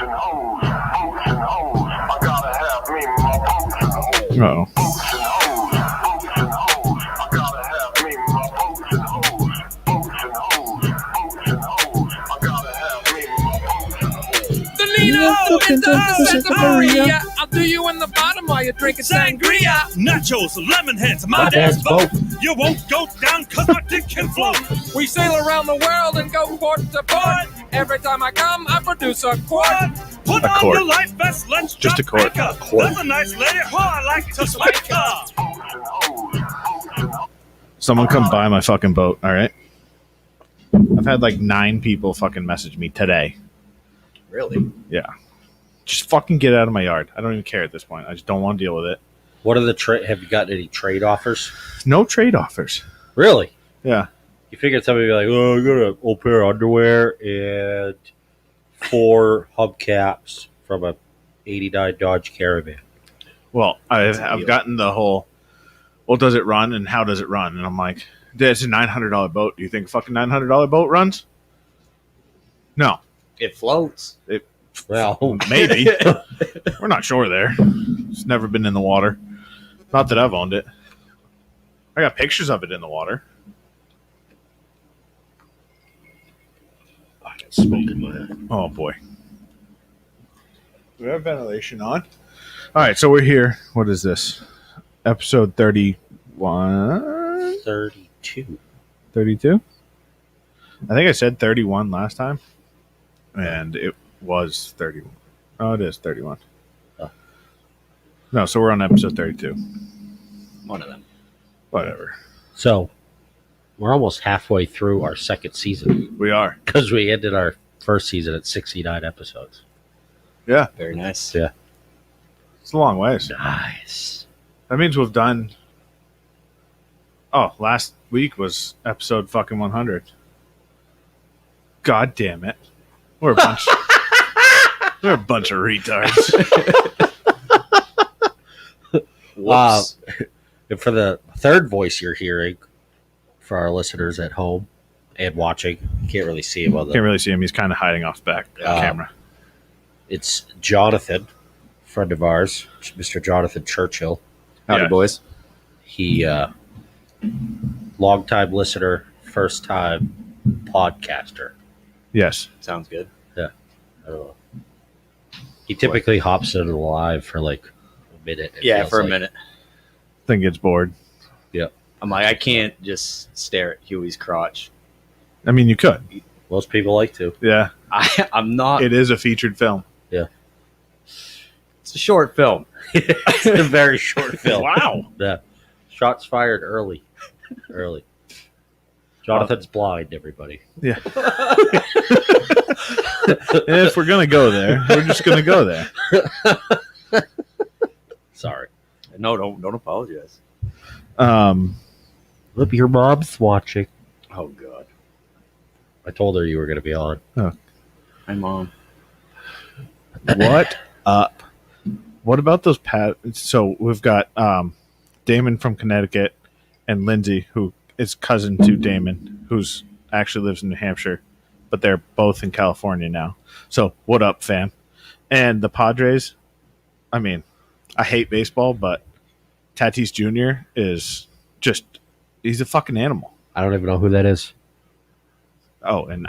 and hoes, boats and hoes. I gotta have me my boats and hoes. Uh-oh. Boats and hoes, boats and hoes. I gotta have me my boats and hoes. Boats and hoes, boats and hoes. I gotta have me my boats and hoes. The Nino is the Santa Maria. I'll do you in the bottom while you're drinking sangria. Nachos, lemon heads, my dad's boat. You won't go down cause my dick can float. We sail around the world and go port to port. Every time I come, I produce a quart. Put A on quart. your life vest, let's Just jump a quart. anchor. A quart. There's a nice lady, oh, I like to swank her. Boats and hoes, boats and hoes. Someone come buy my fucking boat, all right? I've had like 9 people fucking message me today. Really? Yeah. Just fucking get out of my yard. I don't even care at this point. I just don't want to deal with it. What are the have you gotten any trade offers? No trade offers. Really? Yeah. You figured somebody would be like, oh, I got an old pair of underwear and 4 hubcaps from a 89 Dodge Caravan. Well, I've gotten the whole, well, does it run and how does it run? And I'm like, it's a $900 boat. Do you think a fucking $900 boat runs? No. It floats. Well, Maybe. We're not sure there. It's never been in the water. Not that I've owned it. I got pictures of it in the water. I got smoke in my head. Oh, boy. Do we have ventilation on? All right, so we're here. What is this? Episode 31? 32. 32? I think I said 31 last time. And it was 31. Oh, it is 31. Oh. No, so we're on episode 32. One of them. Whatever. So, we're almost halfway through our second season We are. because we ended our first season at 69 episodes. Yeah, Very nice. Yeah. it's a long ways. Nice. That means we've done. Oh, last week was episode fucking 100. God damn it. We're a bunch. We're a bunch of retards. Whoops. And for the third voice you're hearing, for our listeners at home and watching, you can't really see him on Can't the. really see him. He's kind of hiding off the back camera. It's Jonathan, friend of ours, Mr. Jonathan Churchill. Howdy, Yeah. boys. He, long-time listener, first-time podcaster. Yes. Sounds good. I don't know. He typically hops into the live for like a minute. it Yeah, feels for a like. minute. Then gets bored. I'm like, I can't just stare at Huey's crotch. I mean, you could. Most people like to. Yeah. I'm not. It is a featured film. It's a short film. It's a very short film. Wow. Yeah. Shots fired early. Early. Jonathan's blind, everybody. Yeah. If we're going to go there, we're just going to go there. Sorry. No, don't apologize. Look, your mom's watching. Oh God, I told her you were going to be on. my mom. What up? What about those So we've got Damon from Connecticut and Lindsay, who is cousin to Damon, who's actually lives in New Hampshire, but they're both in California now. So what up, fam? And the Padres, I mean, I hate baseball, but Tatis Jr. is just, he's a fucking animal. I don't even know who that is. Oh, and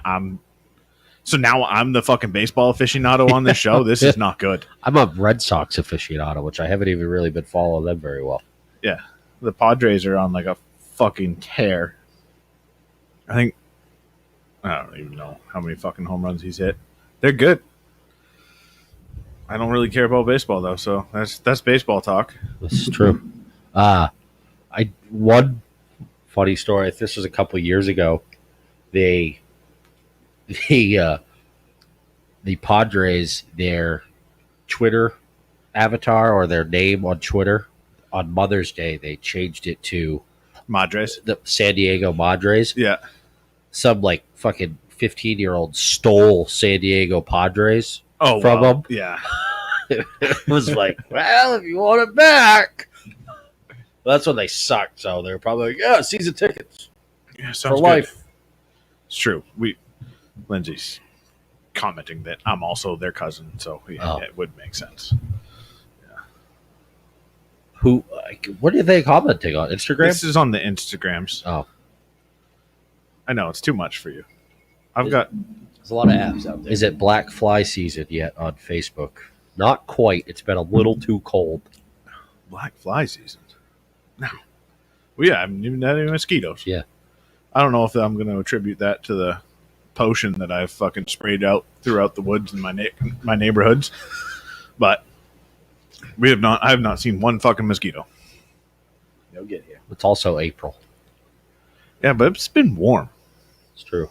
so now I'm the fucking baseball aficionado on this show. This is not good. I'm a Red Sox aficionado, which I haven't even really been following them very well. Yeah. The Padres are on like a fucking tear. I don't even know how many fucking home runs he's hit. They're good. I don't really care about baseball though, so that's baseball talk. This is true. One funny story. This was a couple of years ago. The Padres, their Twitter avatar or their name on Twitter on Mother's Day, they changed it to Madres. the San Diego Padres. Yeah. Some like fucking 15-year-old stole San Diego Padres Oh, from wow. them. Yeah. It was like, well, if you want it back. Well, that's when they sucked. So they're probably like, yeah, season tickets Yeah, for sounds good. life. It's true. Lindsay's commenting that I'm also their cousin, so yeah, Oh. it would make sense. Who? What are they commenting on Instagram? This is on the Instagrams. Oh, I know it's too much for you. I've got There's a lot of apps out there. is it black fly season yet on Facebook? Not quite. It's been a little too cold. black fly season. No, well, yeah, I haven't even had any mosquitoes. Yeah. I don't know if I'm going to attribute that to the potion that I've fucking sprayed out throughout the woods in my neighborhoods, but we have not. I have not seen one fucking mosquito. They'll get here. It's also April. Yeah, but it's been warm. It's true.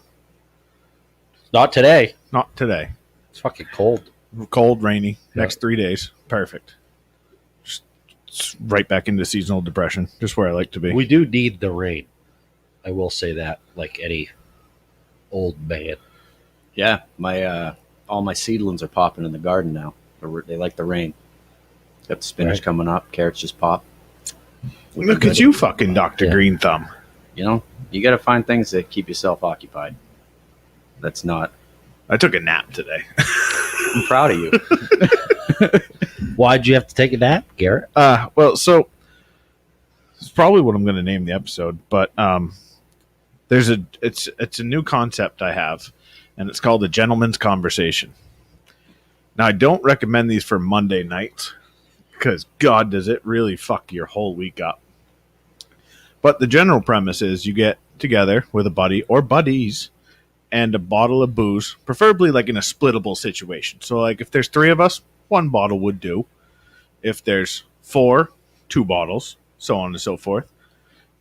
Not today. Not today. It's fucking cold. Cold, rainy. Yeah. Next 3 days, perfect. Just right back into seasonal depression. Just where I like to be. We do need the rain. I will say that, like any old man. Yeah, my all my seedlings are popping in the garden now. They like the rain. Got the spinach Right. coming up. Carrots just pop. Look at you, fucking Dr. Yeah. Green Thumb. You know, you got to find things that keep yourself occupied. That's not. I took a nap today. I'm proud of you. Why'd you have to take a nap, Garrett? Well, so it's probably what I'm going to name the episode, but it's a new concept I have, and it's called a gentleman's conversation. Now, I don't recommend these for Monday nights because God, does it really fuck your whole week up. But the general premise is you get together with a buddy or buddies and a bottle of booze, preferably like in a splittable situation. So, like if there's 3 of us, 1 bottle would do. If there's 4, 2 bottles, so on and so forth.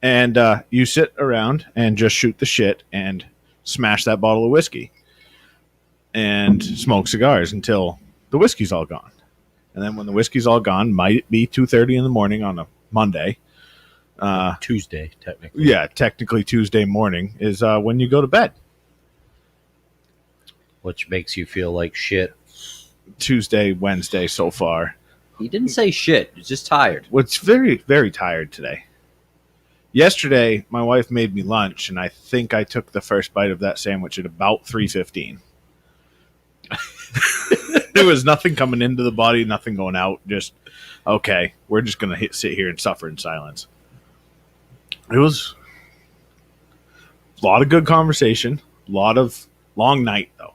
And you sit around and just shoot the shit and smash that bottle of whiskey and smoke cigars until the whiskey's all gone. And then when the whiskey's all gone, might it be 2:30 in the morning on a Monday? Tuesday, technically. Yeah, technically Tuesday morning is when you go to bed. Which makes you feel like shit. Tuesday, Wednesday so far. He didn't say shit. He's just tired. What's very, very tired today. Yesterday, my wife made me lunch, and I think I took the first bite of that sandwich at about 3:15. There was nothing coming into the body, nothing going out. Just, okay, we're just going to sit here and suffer in silence. It was a lot of good conversation, a lot of long night, though.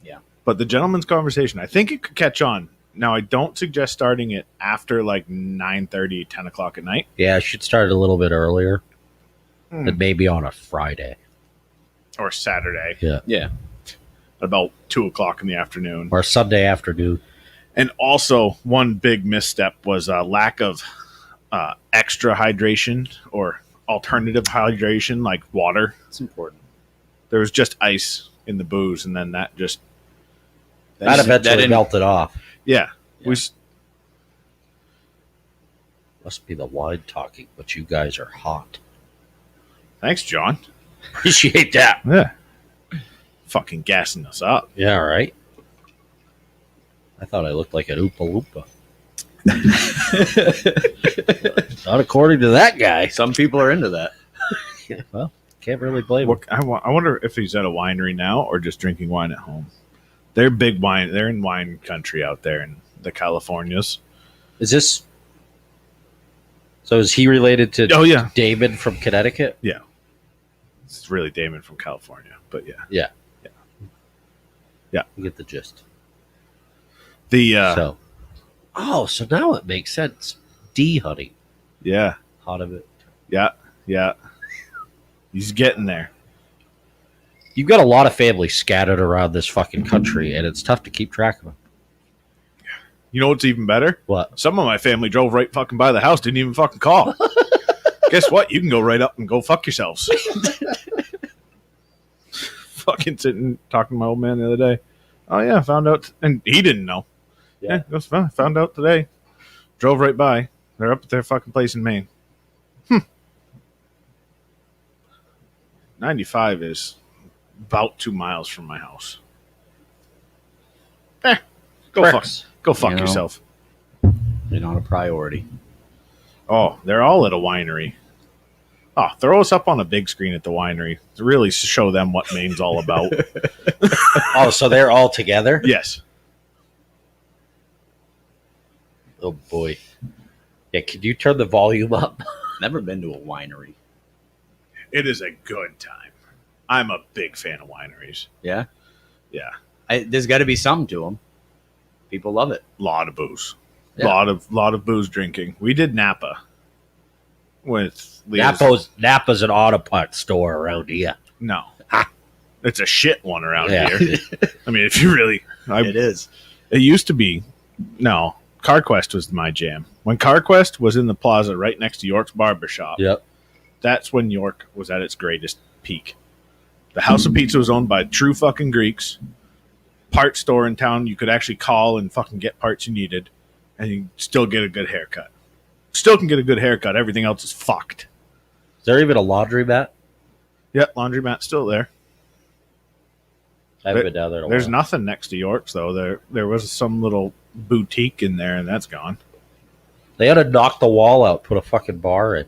Yeah. But the gentleman's conversation, I think it could catch on. Now, I don't suggest starting it after like 9:30, 10 o'clock at night. Yeah, I should start a little bit earlier. Hmm. But maybe on a Friday. Or Saturday, Yeah. about 2 o'clock in the afternoon. Or Sunday afternoon. And also, one big misstep was a lack of extra hydration or alternative hydration like water. It's important. There was just ice in the booze, and then that just, That eventually didn't- melted off. yeah. Yeah. Must be the wine talking, but you guys are hot. Thanks, John. Appreciate that. Yeah. Fucking gassing us up. Yeah, right. I thought I looked like an Oompa Loompa. Not according to that guy. Some people are into that. Well, can't really blame him. What, I wonder if he's at a winery now or just drinking wine at home. They're big wine. They're in wine country out there in the Californias. Is this? So is he related to Oh, yeah. Damon from Connecticut? It's really Damon from California, but yeah. You get the gist. The, so now it makes sense. D honey, yeah, hot of it. yeah. He's getting there. You've got a lot of family scattered around this fucking country, and it's tough to keep track of them. You know what's even better? What? Some of my family drove right fucking by the house, didn't even fucking call. Guess what? You can go right up and go fuck yourselves. Fucking sitting talking to my old man the other day. Oh yeah, I found out, and he didn't know. Yeah, that's fine. Found out today. Drove right by. They're up at their fucking place in Maine. 95 is about 2 miles from my house. Go fuck, Pricks. go fuck You know. yourself. They're not a priority. Oh, they're all at a winery. Oh, throw us up on a big screen at the winery to really show them what Maine's all about. Oh, so they're all together? Yes. Oh boy. Yeah, could you turn the volume up? Never been to a winery. It is a good time. I'm a big fan of wineries. Yeah, Yeah. there's got to be something to them. People love it. Lot of booze. Yeah. Lot of booze drinking. We did Napa with Leah's. Napa's an auto parts store around here. No. It's a shit one around Yeah. here. I mean, if you really It is. it used to be no. CarQuest was my jam. When CarQuest was in the plaza right next to York's Barbershop, Yep. that's when York was at its greatest peak. The House of Pizza was owned by true fucking Greeks. Part store in town, you could actually call and fucking get parts you needed, and you still get a good haircut. Still can get a good haircut. Everything else is fucked. Is there even a laundromat? Yeah, laundromat's still there. I haven't been down there in a There's while. nothing next to York's though. There was some little boutique in there, and that's gone. They ought to knock the wall out, put a fucking bar in.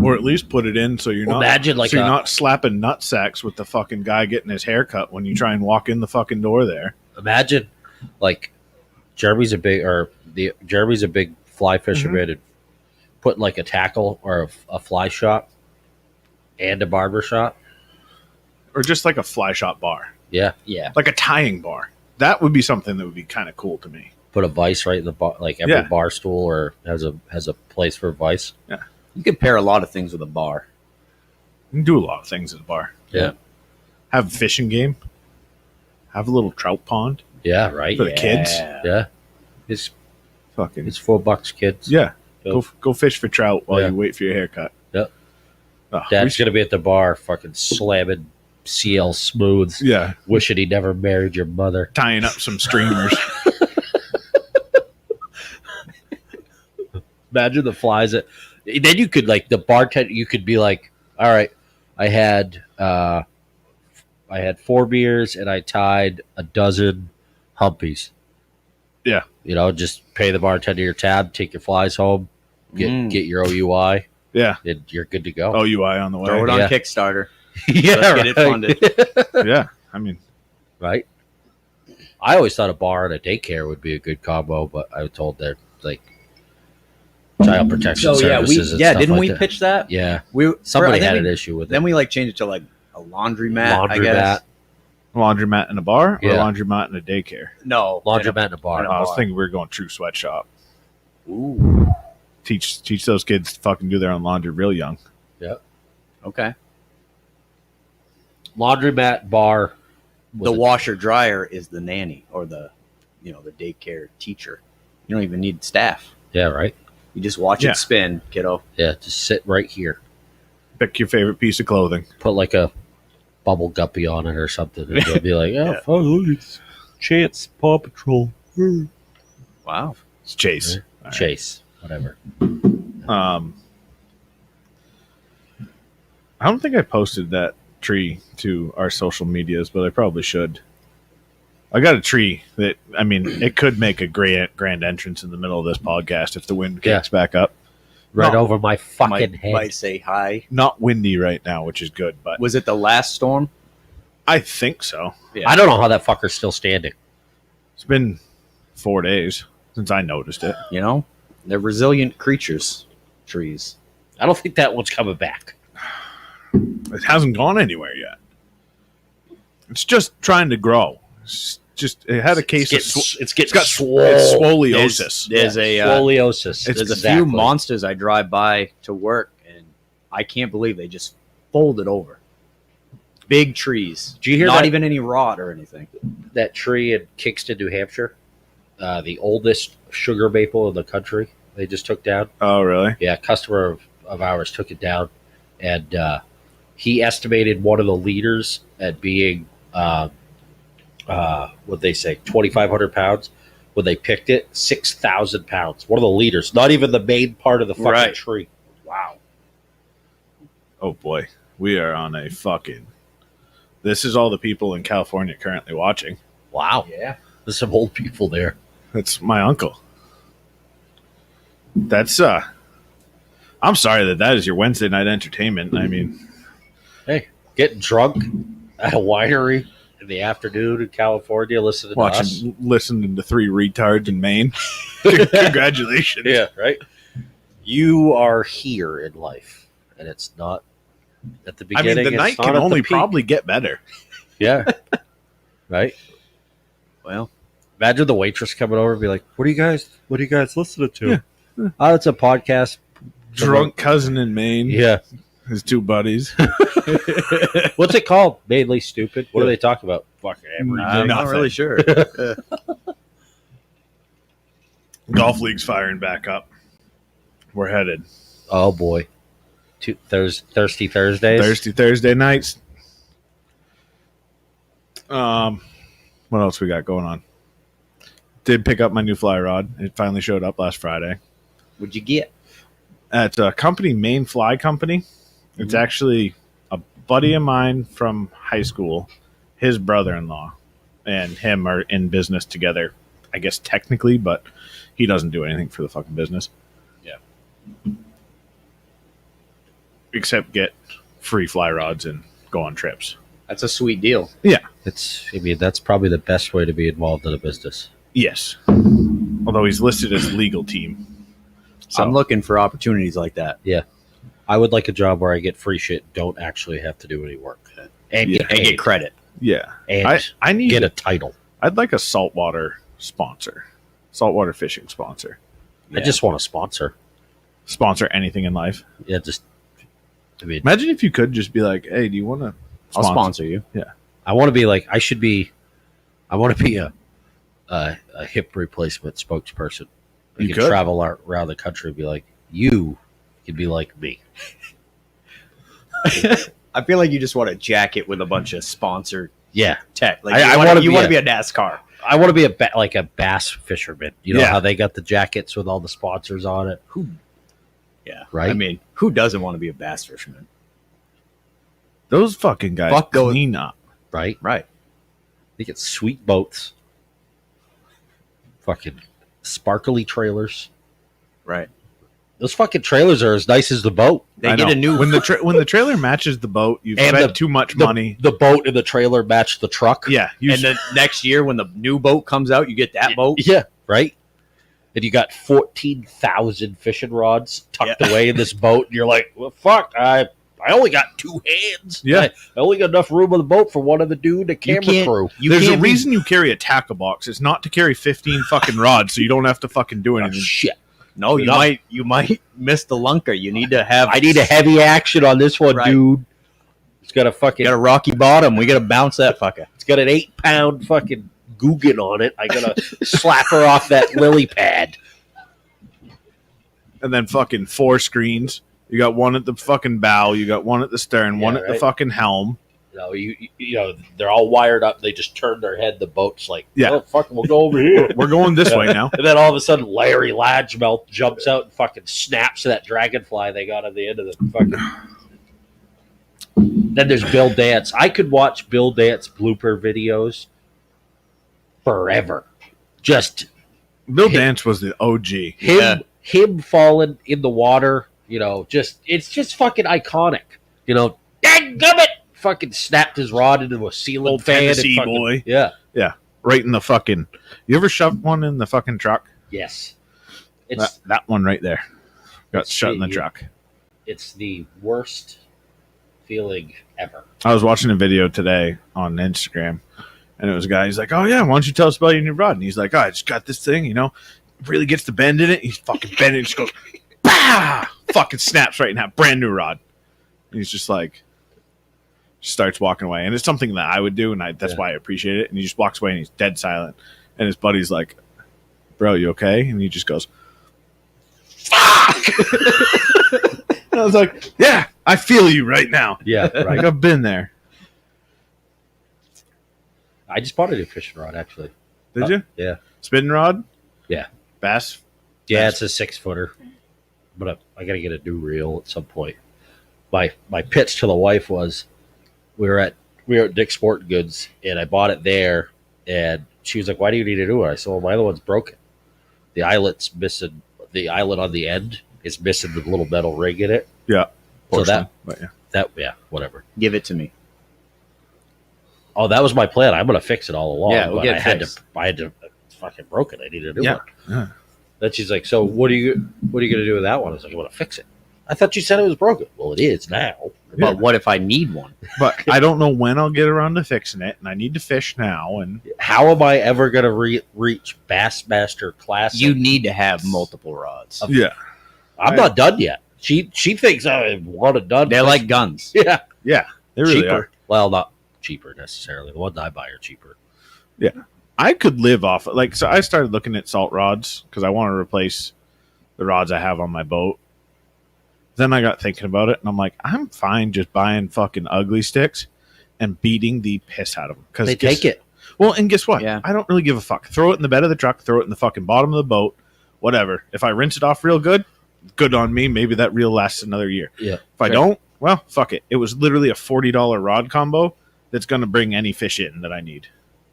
Or at least put it in so you're not Imagine like so you're a- not slapping nut sacks with the fucking guy getting his hair cut when you try and walk in the fucking door there. Imagine, like, Jeremy's a big fly fisherman, and put like a tackle or a fly shop and a barber shop. Or just like a fly shop bar. Yeah, Yeah. Like a tying bar. That would be something that would be kind of cool to me. put a vice right in the bar, like every Yeah. bar stool or has a place for vice. You can pair a lot of things with a bar. You can do a lot of things at a bar. Yeah, Have a fishing game. Have a little trout pond yeah, right. for the kids. Yeah, it's Fucking $4, kids. yeah. Go. Go fish for trout while Yeah. you wait for your haircut. Yep. Oh, we Dad's should- gonna be at the bar, fucking slamming CL Smooths, yeah, wishing he never married your mother. tying up some streamers. Imagine the flies that. Then you could like the bartender. You could be like, all right, I had 4 beers and I tied a dozen humpies. Yeah. You know, just pay the bartender your tab, take your flies home, get your OUI, Yeah. and you're good to go. OUI on the way. Throw it on Yeah. Kickstarter. yeah, Let's get it funded. Yeah. I mean, right? I always thought a bar and a daycare would be a good combo, but I was told they're like child protection So yeah, services. and stuff didn't like we that. pitch that? Yeah, We somebody I think had an we- issue with it. Then we like changed it to like a laundromat. I guess. laundromat in a bar or Yeah. laundromat in a daycare? No Laundromat in a bar. in a I was bar. thinking we were going true sweatshop. Ooh. Teach those kids to fucking do their own laundry real young. Okay. Laundromat bar. The washer dryer is the nanny or the daycare teacher. You don't even need staff. Yeah, right. You just watch Yeah. it spin, kiddo. Yeah, just sit right here. Pick your favorite piece of clothing. Put like a bubble guppy on it or something, and they'll be like, "Oh, fuck, look, it's Chance Paw Patrol." Wow. It's Chase. Chase, whatever. I don't think I posted that tree to our social medias, but I probably should. I got a tree that, I mean, it could make a grand entrance in the middle of this podcast if the wind Yeah. kicks back up. Right No. over my fucking Might head. say hi. Not windy right now, which is good, but Was it the last storm? I think so. Yeah. I don't know how that fucker's still standing. It's been 4 days since I noticed it. You know, they're resilient creatures. Trees. I don't think that one's coming back. It hasn't gone anywhere yet. It's just trying to grow. It had a case of It's getting got swole. it's scoliosis. There's a Scoliosis. It's there's a Exactly. few monsters I drive by to work, and I can't believe they just folded over. Big trees. Did you hear Not that? even any rot or anything. That tree in Kingston, New Hampshire, the oldest sugar maple in the country, they just took down. Oh, really? Yeah, a customer of ours took it down, and he estimated one of the leaders at being, what they say, 2,500 pounds. When they picked it, 6,000 pounds. One of the leaders, not even the main part of the fucking Right. tree. Wow. Oh boy, we are on a fucking. This is all the people in California currently watching. Wow. Yeah. There's some old people there. That's my uncle. That's I'm sorry that is your Wednesday night entertainment. I mean, Hey, getting drunk at a winery in the afternoon in California, listening to us. listening to three retards in Maine. Congratulations. Yeah, right. You are here in life, and it's not at the I beginning. mean, the it's night not can at the only peak. probably get better. Yeah. Right. Well, Imagine the waitress coming over and be like, "What are you guys listening to?" Oh, it's a podcast. Drunk cousin in Maine. Yeah. His two buddies. What's it called? Mainly stupid. What do they talk about? Fucking everything. I'm not Nothing. really sure. Golf league's firing back up. We're headed. Oh boy. Thirsty Thursdays. Thursday nights. What else we got going on? Did pick up my new fly rod. It finally showed up last Friday. What'd you get? At a company, Main Fly Company. It's actually a buddy of mine from high school. His brother-in-law and him are in business together, I guess technically, but he doesn't do anything for the fucking business. Yeah. Except get free fly rods and go on trips. That's a sweet deal. That's probably the best way to be involved in a business. Yes. Although he's listed as legal team. So, I'm looking for opportunities like that. I would like a job where I get free shit, don't actually have to do any work, and Yeah. get And paid, get credit. yeah. and I need get a title. I'd like a saltwater sponsor. Saltwater fishing sponsor. I just want a sponsor. Sponsor anything in life. Yeah, Imagine if you could just be like, hey, do you want to I'll sponsor you. I want to be like I want to be a hip replacement spokesperson. I You could could. travel around the country and be like, you could be like me. I feel like you just want a jacket with a bunch of sponsored Yeah, tech. Like I you wanna want be to a- be a NASCAR. I want to be like a bass fisherman. You know Yeah. how they got the jackets with all the sponsors on it, Yeah. right? I mean, who doesn't want to be a bass fisherman? Those fucking guys Fuck those- clean up. right? Right. They get sweet boats, fucking sparkly trailers. Right. Those fucking trailers are as nice as the boat. They I get know. a new when the trailer matches the boat, you've And spent the- too much money. The boat and the trailer match the truck. Yeah, and then next year when the new boat comes out, you get that boat. Yeah, right. And you got 14,000 fishing rods tucked away in this boat, and you're like, "Well, fuck! I only got two hands. Yeah. I only got enough room on the boat for one of the dude, the camera can't- crew." there's a can't be- reason you carry a tackle box. It's not to carry 15 fucking rods, so you don't have to fucking do Oh, anything. shit! No, you No. might miss the lunker. You need to have. I need a heavy action on this one, Right. dude. It's got a fucking. Got a rocky bottom. We got to bounce that fucker. It's got an 8-pound fucking Guggen on it. I gotta slap her off that lily pad. And then fucking 4 screens. You got one at the fucking bow. You got one at the stern. One Yeah, at the right. fucking helm. You know, they're all wired up. They just turn their head. The boat's like, Yeah. oh, fuck, we'll go over here. We're going this way now. And then all of a sudden, Larry Ladgemelt jumps out and fucking snaps that dragonfly they got on the end of the fucking. Then there's Bill Dance. I could watch Bill Dance blooper videos forever. Just Bill Dance was the OG. him falling in the water. You know, it's just fucking iconic. You know, dadgummit! Fucking snapped his rod into a ceiling Old fan. and Tennessee fucking- boy. Yeah. Right in the fucking. You ever shoved one in the fucking truck? Yes. It's That one right there. Got It's shut in the you- truck. it's the worst feeling ever. I was watching a video today on Instagram, and it was a guy. He's like, "Oh yeah, why don't you tell us about your new rod?" And he's like, "Oh, I just got this thing, you know, it really gets the bend in it." He's fucking bending, it just goes, bah! Fucking snaps right in half. Brand new rod. And he's just like, starts walking away, and it's something that I would do, and that's why I appreciate it. And he just walks away, and he's dead silent. And his buddy's like, "Bro, you okay?" And he just goes, "Fuck!" And I was like, "Yeah, I feel you right now. Yeah, Like right. I've been there." I just bought a new fishing rod, actually. Did you? Yeah. Spinning rod? Yeah. Bass? Yeah, it's a 6-footer, but I got to get a new reel at some point. My pitch to the wife was, we were at Dick's Sporting Goods, and I bought it there, and she was like, "Why do you need a new one?" I said, "Well, my other one's broken. The eyelet's missing. The eyelet on the end is missing the little metal ring in it. Yeah. So that But yeah. whatever. Give it to me. Oh, that was my plan. I'm gonna fix it all along. Yeah, we'll but get I it had fixed. to. I had to. It's fucking broken. I needed a new Yeah. one. Yeah. Then she's like, "So what are you gonna do with that one?" I was like, "I want to fix it." I thought you said it was broken. Well, it is now. Yeah. But what if I need one? But I don't know when I'll get around to fixing it, and I need to fish now. And How am I ever gonna reach Bassmaster Classic? You need to have multiple rods. yeah, I'm not done yet. She thinks I want it done. They're like guns. yeah, yeah, they really cheaper. are. Well, not cheaper necessarily. The ones I buy are cheaper. I could live off like so. I started looking at salt rods because I want to replace the rods I have on my boat. Then I got thinking about it, and I'm like, I'm fine just buying fucking ugly sticks and beating the piss out of them because They take it. Well, and guess what? Yeah. I don't really give a fuck. Throw it in the bed of the truck, throw it in the fucking bottom of the boat, whatever. If I rinse it off real good, good on me. Maybe that reel lasts another year. Yeah. If I don't, well, fuck it. It was literally a $40 rod combo that's going to bring any fish in that I need.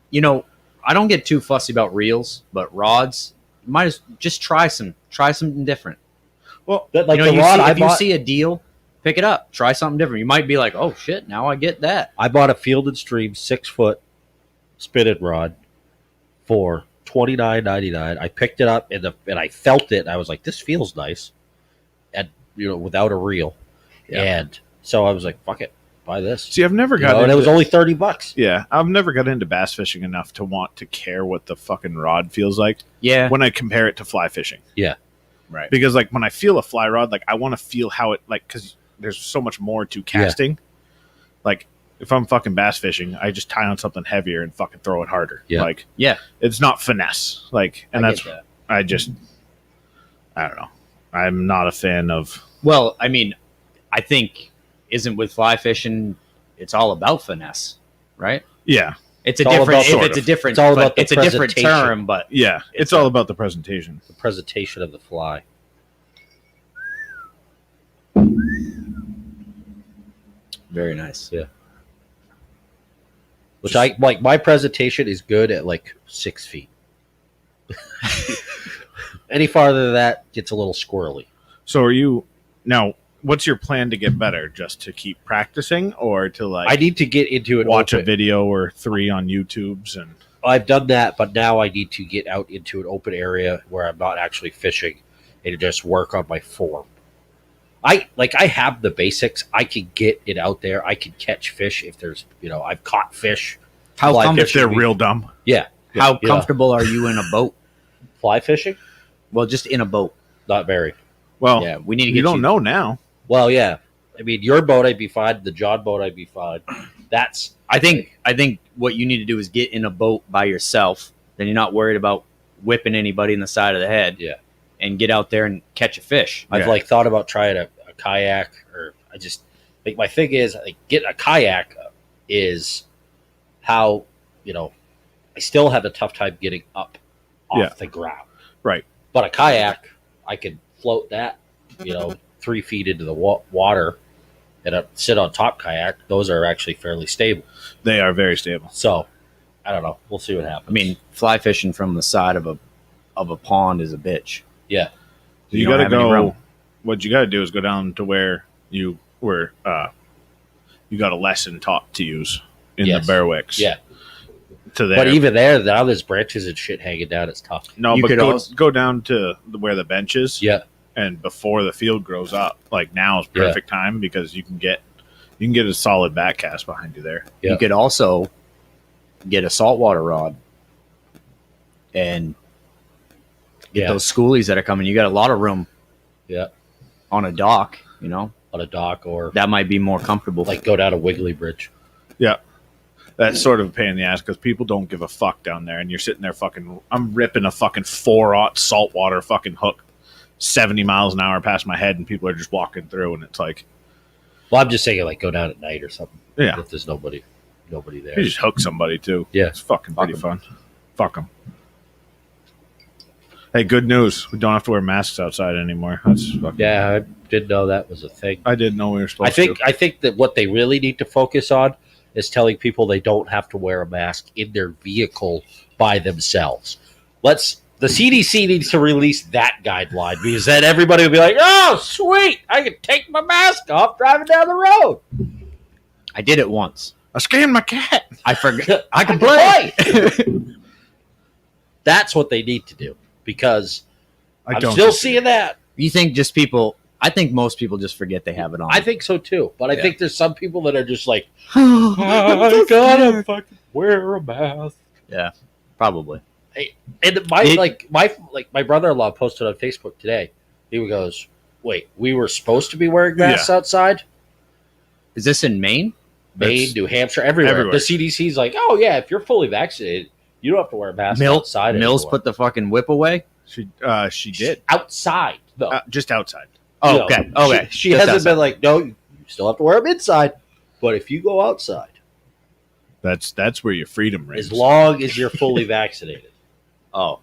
You know, I don't get too fussy about reels, but rods, you might just try something different. Well, Like you know, the you rod see, I if you bought, see a deal, pick it up. Try something different. You might be like, oh shit, now I get that. I bought a Field and Stream 6-foot spinning rod for $29.99. I picked it up and I felt it. And I was like, this feels nice, and without a reel. Yeah. And so I was like, fuck it, buy this. see, I've never You got know, and into it was only $30. Yeah, I've never got into bass fishing enough to want to care what the fucking rod feels like Yeah. when I compare it to fly fishing. Yeah. Right. Because like when I feel a fly rod, like I want to feel how it like because there's so much more to casting. Like if I'm fucking bass fishing, I just tie on something heavier and fucking throw it harder. Yeah. Like Yeah. it's not finesse. Like and I that's get that. I don't know. I'm not a fan of Well, I mean, I think isn't with fly fishing, it's all about finesse, right? yeah. It's a It's all different. about- It's a different. It's all about the it's a different presentation. term, but Yeah. It's all about the presentation. The presentation of the fly. very nice. Which I like. My presentation is good at like 6 feet. Any farther than that gets a little squirrely. So are you now what's your plan to get better? Just to keep practicing or to like I need to get into it. watch a video or 3 on YouTube's and I've done that, but now I need to get out into an open area where I'm not actually fishing and just work on my form. I have the basics. I can get it out there. I can catch fish if there's I've caught fish. How Fly com- if they're fishing. real dumb. Yeah. how Yeah. comfortable are you in a boat? Fly fishing? Well, just in a boat. Not very. Well, Yeah, we need to get you don't know now. Well, yeah. I mean, your boat I'd be fine. The John boat I'd be fine. That's I think what you need to do is get in a boat by yourself. Then you're not worried about whipping anybody in the side of the head. Yeah. And get out there and catch a fish. I've Yeah. thought about trying a kayak, or I just like my thing is get a kayak is how I still have a tough time getting up off Yeah. the ground. Right. But a kayak, I could float that 3 feet into the water and sit on top kayak. Those are actually fairly stable. They are very stable. So I don't know. We'll see what happens. I mean, fly fishing from the side of a pond is a bitch. yeah. You don't got to have any go. room. What you got to do is go down to where you were. You got a lesson taught to use in Yes. the Bearwicks. Yeah. To there. But even there, now there's branches and shit hanging down. It's tough. no, you but could go, also- go down to where the bench is. Yeah. And before the field grows up, like now is Yeah. perfect time because you can get a solid back cast behind you there. Yeah. You could also get a saltwater rod and get Yeah. those schoolies that are coming. You got a lot of room Yeah. on a dock, On a dock or that might be more comfortable. like go down a Wiggly Bridge. Yeah. That's sort of a pain in the ass because people don't give a fuck down there, and you're sitting there fucking. I'm ripping a fucking 4/0 saltwater fucking hook, 70 miles an hour past my head, and people are just walking through, and it's like, Well, I'm just saying like go down at night or something. yeah, If there's nobody there. you just hook somebody too. Yeah. It's fucking Fuck pretty 'em. fun. Fuck them. Hey, good news. We don't have to wear masks outside anymore. That's fucking. Yeah, I didn't know that was a thing. I didn't know we were supposed I think that what they really need to focus on is telling people they don't have to wear a mask in their vehicle by themselves. Let's The CDC needs to release that guideline because then everybody will be like, "Oh, sweet! I can take my mask off driving down the road." I did it once. I scanned my cat. I forgot. I can play. That's what they need to do because I I'm don't still see seeing that. You think just people? I think most people just forget they have it on. I think so too, but I Yeah. think there's some people that are just like, I'm "I so gotta scared." fucking wear a mask." Yeah, probably. And my brother-in-law posted on Facebook today. He goes, "Wait, we were supposed to be wearing masks outside? Is this in Maine? Maine, That's New Hampshire, everywhere. everywhere. The CDC's like, oh yeah, if you're fully vaccinated, you don't have to wear a mask outside. Mills anymore." put the fucking whip away. She did. Outside though. Just outside. Oh, You know, okay. Okay. She Just hasn't outside. been like, no, you still have to wear them inside. But if you go outside, That's where your freedom reigns. as long as you're fully vaccinated, Oh,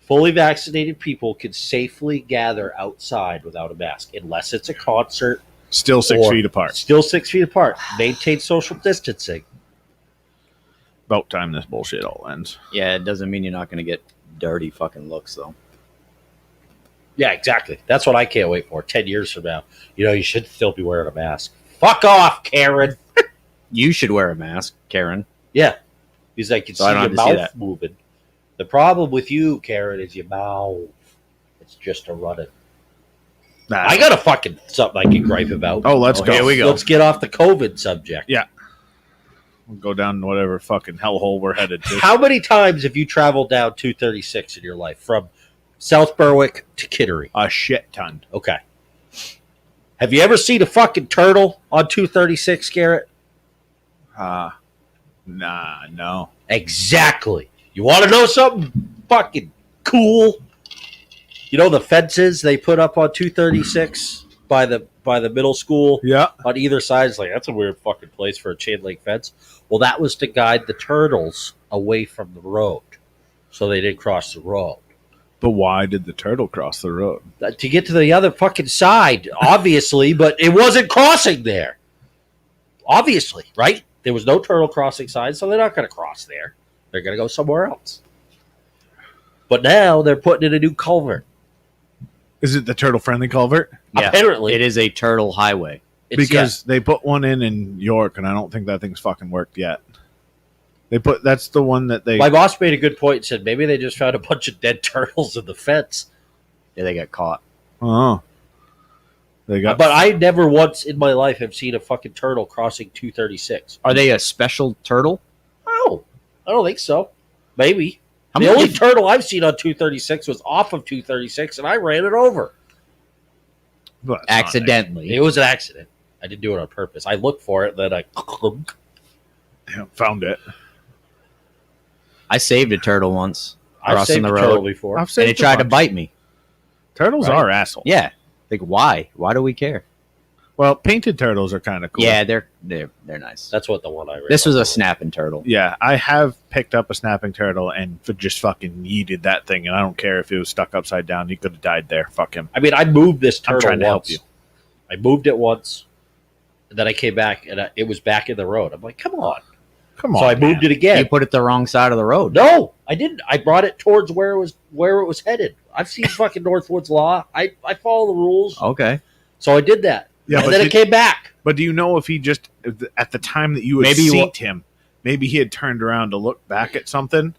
fully vaccinated people can safely gather outside without a mask, unless it's a concert. Still 6 or feet apart. Still 6 feet apart. Maintain social distancing. About time this bullshit all ends. yeah. It doesn't mean you're not going to get dirty fucking looks though. Yeah, exactly. That's what I can't wait for. 10 years from now, you should still be wearing a mask. Fuck off, Karen. You should wear a mask, Karen. Yeah, because I can So see I don't your have to see mouth that. moving. The problem with you, Karen, is your mouth. It's just a running. Nah, I got a fucking something I can gripe about. Oh, let's go. Here we go. Let's get off the COVID subject. Yeah. We'll go down whatever fucking hellhole we're headed to. How many times have you traveled down 236 in your life from South Berwick to Kittery? A shit ton. Okay. Have you ever seen a fucking turtle on 236, Garrett? Nah, no. Exactly. You want to know something fucking cool? You know the fences they put up on 236 by the middle school Yeah. on either side? It's like, that's a weird fucking place for a chain link fence. Well, that was to guide the turtles away from the road so they didn't cross the road. But why did the turtle cross the road? To get to the other fucking side, obviously, but it wasn't crossing there. Obviously, right? There was no turtle crossing sign, so they're not going to cross there. They're going to go somewhere else. But now they're putting in a new culvert. Is it the turtle friendly culvert? Yeah, Apparently. it is a turtle highway. Because they put one in York, and I don't think that thing's fucking worked yet. That's the one that they. My boss made a good point and said maybe they just found a bunch of dead turtles in the fence. Yeah, they got caught. Oh. They got. But I never once in my life have seen a fucking turtle crossing 236. Are they a special turtle? Oh, I don't think so. Maybe. How The many- only turtle I've seen on 236 was off of 236, and I ran it over. Well, that's not accidentally. It was an accident. I didn't do it on purpose. I looked for it, then I. it. Yeah, found it. I saved a turtle once I've crossing saved the a turtle road, before. I've and saved it tried a to bunch. bite me. Turtles Right. are assholes. Yeah, like why? Why do we care? Well, painted turtles are kind of cool. Yeah, they're nice. That's what the one I ran. This was over a snapping turtle. Yeah, I have picked up a snapping turtle and just fucking yeeted that thing, and I don't care if it was stuck upside down. He could have died there. Fuck him. I mean, I moved this I'm turtle trying to help once. you. I moved it once, and then I came back, and it was back in the road. I'm like, come on. Come on. So I moved it You again. put it the wrong side of the road. No, I didn't. I brought it towards where it was headed. I've seen fucking Northwoods Law. I follow the rules. Okay. So I did that. Yeah, and but then it did- came back. But do you know if he just at the time that you had Maybe seen you- him, maybe he had turned around to look back at something,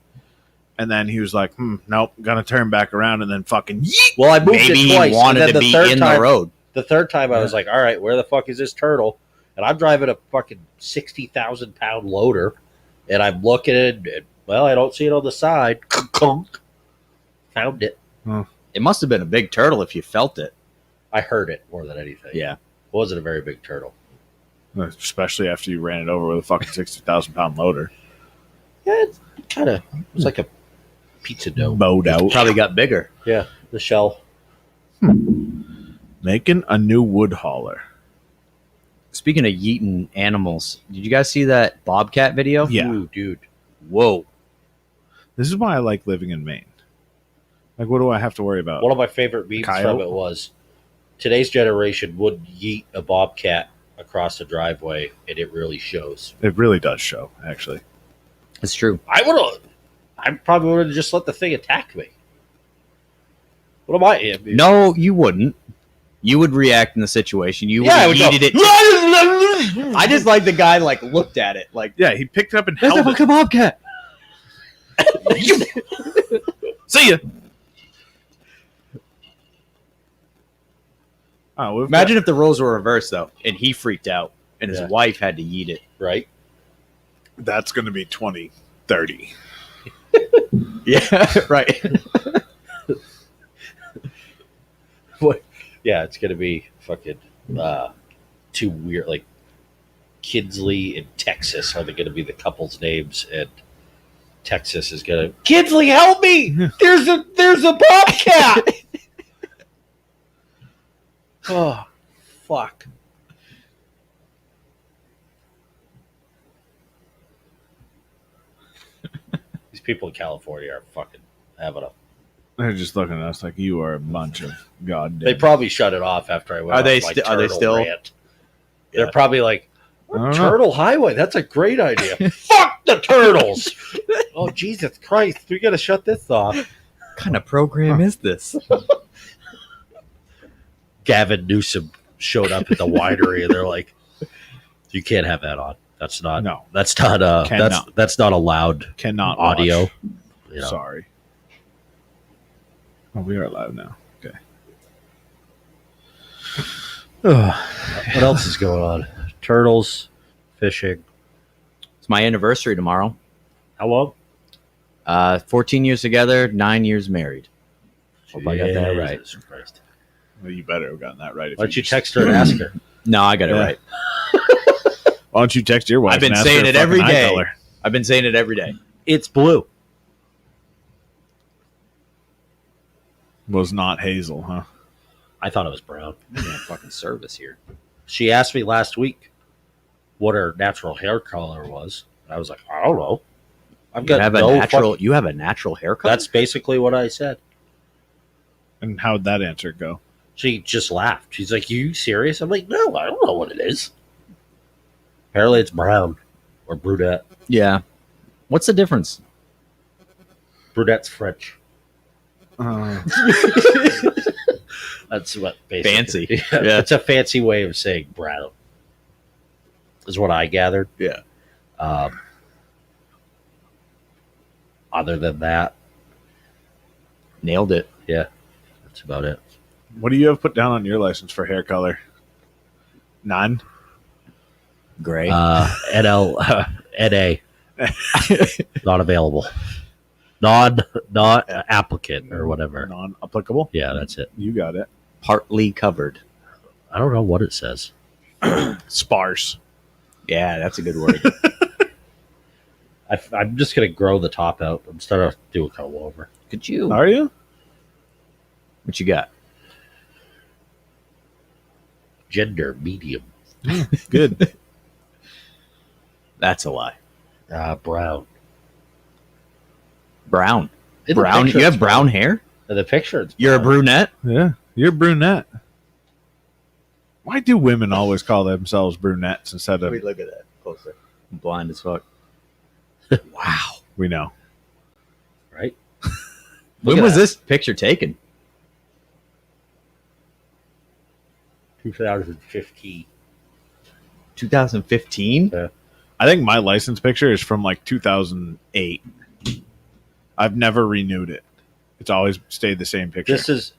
and then he was like, nope, gonna turn back around, and then fucking yeet. Well, I moved Maybe it he twice. wanted and then to the be third in time, the road. The third time I was like, all right, where the fuck is this turtle? And I'm driving a fucking 60,000 pound loader, and I'm looking, and well, I don't see it on the side. Found it. It must have been a big turtle if you felt it. I heard it more than anything. Yeah. It wasn't a very big turtle. Especially after you ran it over with a fucking 60,000 pound loader, Yeah, it kind of was like a pizza dough. bowed out, Probably got bigger. Yeah, the shell. making a new wood hauler. Speaking of yeeting animals, did you guys see that bobcat video? Yeah. Ooh, dude. Whoa. This is why I like living in Maine. Like, what do I have to worry about? One of my favorite memes Coyote? from it was today's generation would yeet a bobcat across the driveway, and it really shows. It really does show, actually. It's true. I probably would have just let the thing attack me. What am I? No, you wouldn't. You would react in the situation. You would Yeah, I have would go, yeeted it. I just like the guy like looked at it like Yeah, he picked it up and that's a held it. fucking bobcat. See ya. Oh, we've Imagine if the roles were reversed though, and he freaked out, and his Yeah. wife had to yeet it. Right? got, that's going to be 2030. Yeah, right. What? Yeah, it's gonna be fucking too weird. Like Kidsley and Texas are they gonna be the couple's names, and Texas is gonna Kidsley, help me! There's a bobcat. Oh, fuck. These people in California are fucking having a. They're just looking at us like you are a bunch of goddamn. They probably shut it off after I went. Are off they my sti- are they turtle still- rant. Yeah. They're probably like, I don't know. Turtle Highway. That's a great idea. Fuck the turtles. Oh Jesus Christ! We gotta shut this off. What kind of program is this? Gavin Newsom showed up at the winery, and they're like, "You can't have that on. That's not. No. That's not. Cannot. That's not allowed Cannot audio. watch. You know. Sorry. Oh, we are live now. Okay. What else is going on? Turtles, fishing. It's my anniversary tomorrow. How long? 14 years together, 9 years married. Hope I got that right. Jesus Christ. Well, you better have gotten that right. Why don't you just- text her and ask her? No, I got it Yeah. right. Why don't you text your wife? I've been and ask saying her it fucking every eye day. color? I've been saying it every day. It's blue. Was not Hazel, huh? I thought it was brown. I'm gonna fucking service here. She asked me last week what her natural hair color was. And I was like, I don't know. I've You got have no a natural. fuck- You have a natural haircut. That's basically what I said. And how'd that answer go? She just laughed. She's like, "You serious?" I'm like, "No, I don't know what it is." Apparently, it's brown or brunette. yeah. What's the difference? Brunette's French. Uh, That's what basically. Fancy. Yeah, Yeah. it's a fancy way of saying brown. Is what I gathered. Yeah. Other than that, Nailed it. that's about it. what do you have put down on your license for hair color? None. Gray. NL NA not available. Not applicant or whatever. Non-applicable. Yeah, that's it. You got it. Partly covered. I don't know what it says. Sparse. Yeah, that's a good word. I'm just gonna grow the top out. I'm starting to do a comb over. Could you? Are you? What you got? Gender medium. Good. That's a lie. Brown. Brown. In the Brown. picture, You it's have brown hair. In the picture, it's You're a brown. brunette. Yeah. You're brunette. Why do women always call themselves brunettes instead of? look at that closer. I'm blind as fuck. Wow. We know. right? When at was that. this picture taken? 2015. 2015. I think my license picture is from like 2008. I've never renewed it. It's always stayed the same picture.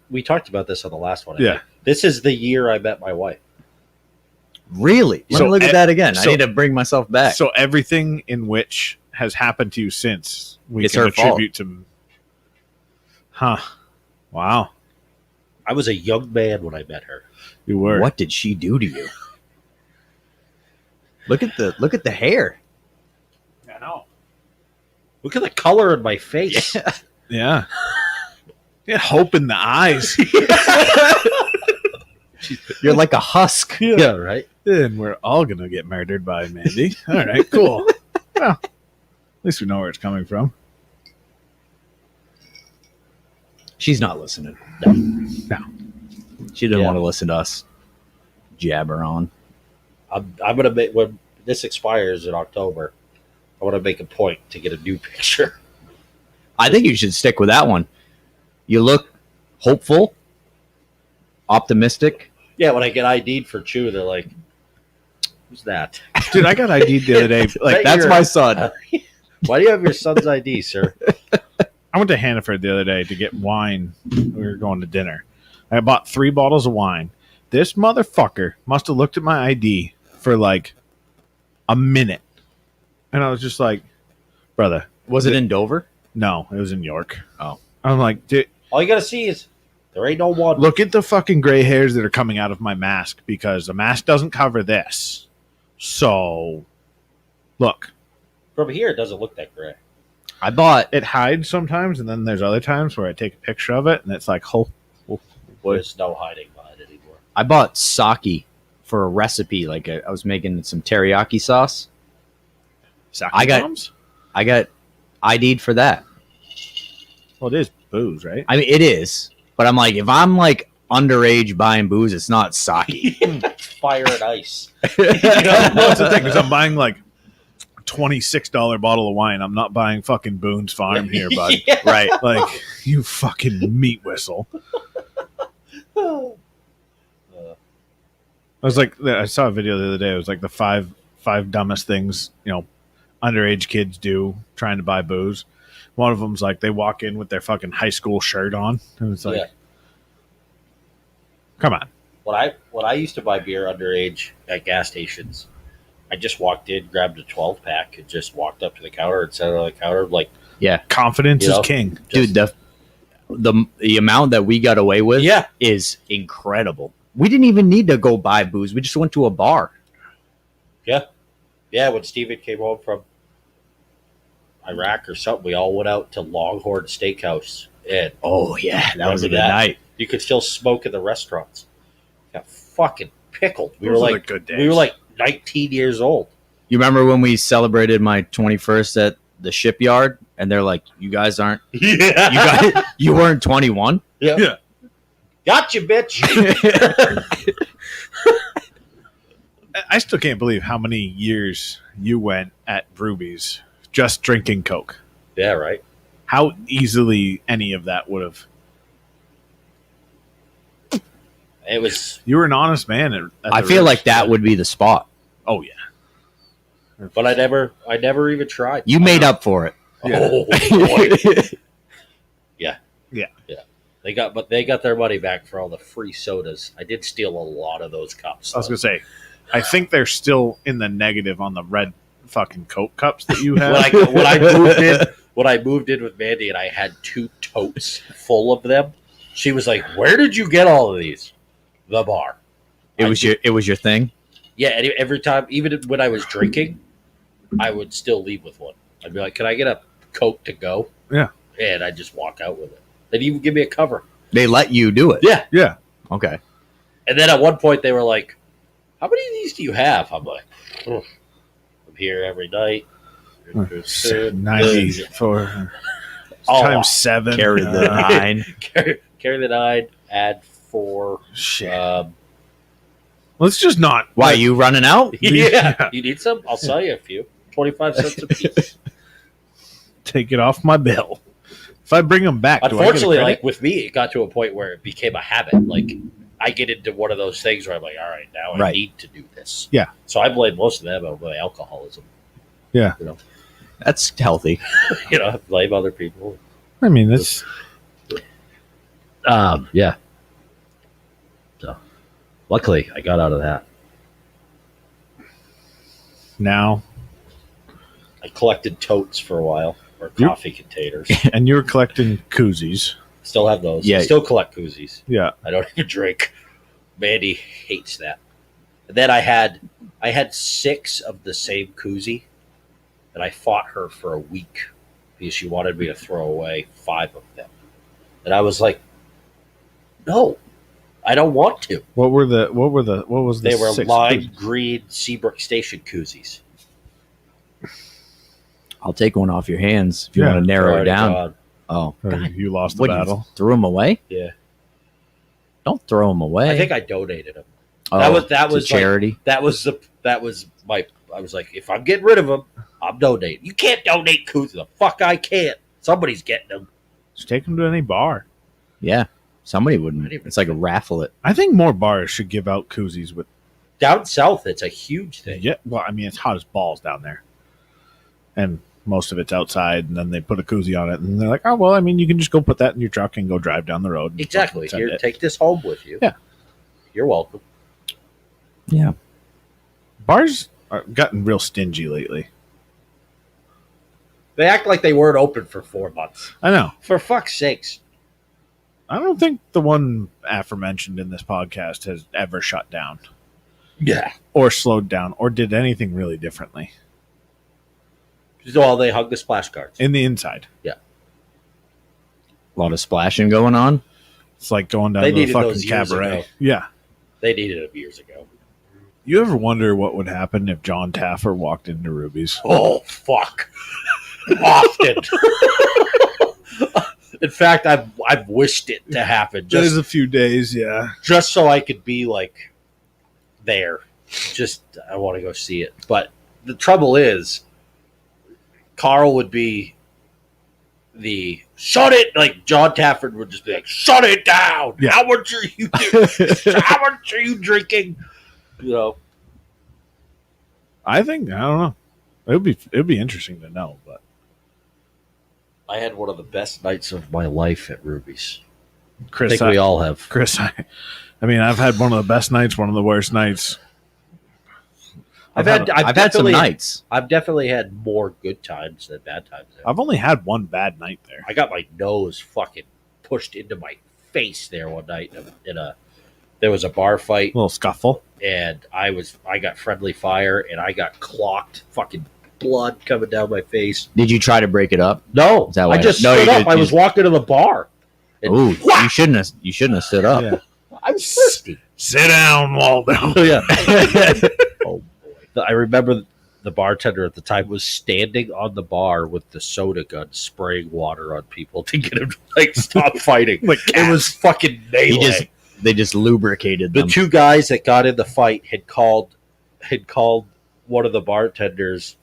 We talked about this on the last one. I Yeah. think. This is the year I met my wife. Really? Let So me look at e- that again. so- I need to bring myself back. So everything in which has happened to you since we It's can her fault. attribute to. Huh. Wow. I was a young man when I met her. You were. What did she do to you? Look at the hair. I know. Look at the color in my face. Yeah. Yeah. Hope in the eyes. You're like a husk. Yeah, right? And we're all going to get murdered by Mandy. All right, cool. Well, at least we know where it's coming from. She's not listening. No. She didn't Yeah. want to listen to us jabber on. I'm going to make, when this expires in October, I want to make a point to get a new picture. I think you should stick with that one. You look hopeful, optimistic. Yeah, when I get ID'd for chew, they're like, "Who's that?" Dude, I got ID'd the other day. Like, that's my son. Why do you have your son's ID, sir? I went to Hannaford the other day to get wine. We were going to dinner. I bought 3 bottles of wine. This motherfucker must have looked at my ID for like a minute. And I was just like, brother. Was it in Dover? No, it was in York. Oh. I'm like, dude, All you gotta see is there ain't no one. look at the fucking gray hairs that are coming out of my mask because the mask doesn't cover this. So, look. From here, it doesn't look that gray. I bought. It hides sometimes, and then there's other times where I take a picture of it, and it's like, oh, There's no hiding behind it anymore. I bought sake for a recipe. Like I was making some teriyaki sauce. sake I got- bombs? I got ID'd for that. Well, it is booze, right? I mean, it is, but I'm like, if I'm like underage buying booze, it's not sake. Fire and ice. Well, that's the thing, because I'm buying like a $26 bottle of wine. I'm not buying fucking Boone's Farm here, bud. Yeah. Right. Like, you fucking meat whistle. I was like, I saw a video the other day. It was like the five dumbest things, underage kids do trying to buy booze. One of them's like they walk in with their fucking high school shirt on, and it's like, Yeah. come on. When I used to buy beer underage at gas stations, I just walked in, grabbed a 12-pack, and just walked up to the counter and sat on the counter like, Yeah, Confidence You know, is king. dude, the amount that we got away with Yeah. is incredible. We didn't even need to go buy booze. We just went to a bar. yeah. When Steven came home from Iraq or something, we all went out to Longhorn Steakhouse, and Oh yeah, that was a Remember good that? night. you could still smoke in the restaurants. Got fucking pickled. We Those were are like, the good days. we were like 19 years old. You remember when we celebrated my 21st at the shipyard, and they're like, "You guys aren't. Yeah, You weren't 21." Yeah. Gotcha, bitch. I still can't believe how many years you went at Ruby's just drinking Coke. Yeah, right. How easily any of that would have. It was, You were an honest man. At I the feel Ritz. like that would be the spot. Oh yeah. but I never even tried. You made up for it. Oh boy. Yeah. They got their money back for all the free sodas. I did steal a lot of those cups. I was gonna say, I think they're still in the negative on the red fucking Coke cups that you have. when I moved in with Mandy and I had 2 totes full of them, she was like, "Where did you get all of these?" The bar. It was your thing. Yeah, and every time, even when I was drinking, I would still leave with one. I'd be like, "Can I get a Coke to go?" Yeah. And I'd just walk out with it. They'd even give me a cover. They let you do it. Yeah. Yeah. Okay. And then at one point they were like, "How many of these do you have?" I'm like, "I'm here every night." 94 Oh, times 7. Carry the 9. carry the 9, add 4. Shit. Let's just not. Why, you running out? Yeah. You need some? I'll sell you a few. 25 cents a piece. Take it off my bill. If I bring them back, Unfortunately, do I get a like with me, it got to a point where it became a habit. Like I get into one of those things where I'm like, all right, now I Right. need to do this. Yeah. So I blame most of them on my alcoholism. That's healthy. I blame other people. I mean, that's Yeah. So luckily I got out of that. now. I collected totes for a while, or You- coffee containers. And you're collecting koozies. Still have those. Yeah. Still collect koozies. Yeah. I don't even drink. Mandy hates that. And then I had 6 of the same koozie, and I fought her for a week because she wanted me to throw away 5 of them. And I was like, "No, I don't want to." What was the They were 6 lime koozies? green Seabrook Station koozies. I'll take one off your hands if you Yeah. want to narrow it Already down. gone. Oh, Or God. you lost the What, battle. you threw them away? Yeah, Don't throw them away. I think I donated them. Oh, that was to like- charity. That was my. I was like, if I'm getting rid of them, I'm donating. You can't donate koozies. The fuck I can't. Somebody's getting them. Just take them to any bar. Yeah. Somebody wouldn't. It's like a raffle it. I think more bars should give out koozies with. Down south, it's a huge thing. Yeah, well, I mean, it's hot as balls down there, and most of it's outside. And then they put a koozie on it, and they're like, "Oh, well, I mean, you can just go put that in your truck and go drive down the road." And Exactly. send Here, it." take this home with you. Yeah. You're welcome. Yeah. Bars are gotten real stingy lately. They act like they weren't open for 4 months. I know. For fuck's sakes. I don't think the one aforementioned in this podcast has ever shut down Yeah. or slowed down or did anything really differently So they hug the splash guards. in the inside. A lot of splashing going on. It's like going down They to the needed fucking those years cabaret. ago. Yeah. They needed them years ago. You ever wonder what would happen if John Taffer walked into Ruby's? Oh, fuck. Often. In fact, I've wished it to happen There's a few days, yeah. just so I could be like there. Just I want to go see it. But the trouble is, Carl would be the shut it, like John Tafford would just be like, shut it down. Yeah. How much are you doing? How much are you drinking? You know. I think I don't know. It'd be interesting to know, but I had one of the best nights of my life at Ruby's. I Chris, think we all have. Chris, I mean, I've had one of the best nights, one of the worst nights. I've had some nights. I've definitely had more good times than bad times there. I've only had one bad night there. I got my nose fucking pushed into my face there one night there was a bar fight A little scuffle. and I got friendly fire and I got clocked, fucking blood coming down my face. Did you try to break it up? No, Is that why- I just No, stood you up. did- I you- was walking to the bar. And Oh, whack! you shouldn't have stood up. Yeah. I was thirsty. Sit down, Waldo. Oh yeah. Oh boy. I remember the bartender at the time was standing on the bar with the soda gun spraying water on people to get him to like stop fighting. Like It was fucking melee. They just lubricated The them. two guys that got in the fight had called one of the bartenders,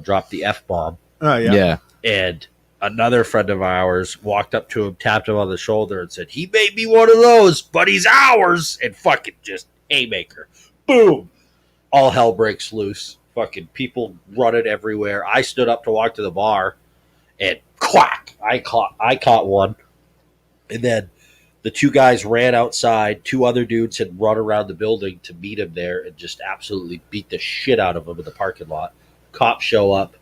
dropped the F-bomb, Oh yeah. yeah. and another friend of ours walked up to him, tapped him on the shoulder, and said, "He may be one of those, but he's ours," and fucking just haymaker. Boom. All hell breaks loose. Fucking people running everywhere. I stood up to walk to the bar, and quack! I caught one, and then the two guys ran outside. Two other dudes had run around the building to meet him there and just absolutely beat the shit out of him in the parking lot. Cops show up,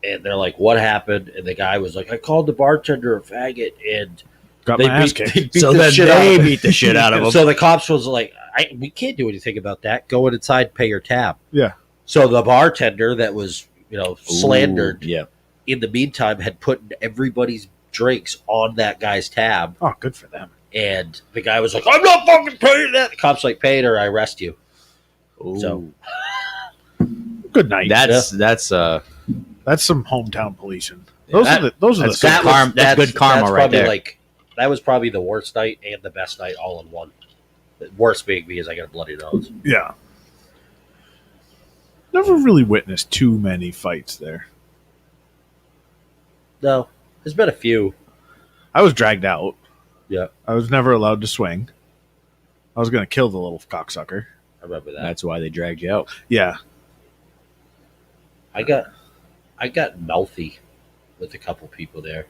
and they're like, "What happened?" And the guy was like, "I called the bartender a faggot," and Got they my ass beat, kicked. they beat So the then shit out they of him. beat the shit out of them. So the cops was like, "We can't do anything about that. Go inside, pay your tab." Yeah. So the bartender that was, slandered Ooh, yeah. in the meantime had put everybody's drinks on that guy's tab, Oh, good for them. and the guy was like, "I'm not fucking paying that." The cops like, "Pay it or I arrest you." Ooh. So Good night. That's That's some hometown policing. Yeah, Those are the that's good good that's good karma right probably there. That was probably the worst night and the best night all in one. The worst being because I got a bloody nose. Yeah. Never really witnessed too many fights there. No, there's been a few. I was dragged out. Yeah, I was never allowed to swing. I was going to kill the little cocksucker. I remember that. That's why they dragged you out. Yeah. I got mouthy with a couple people there.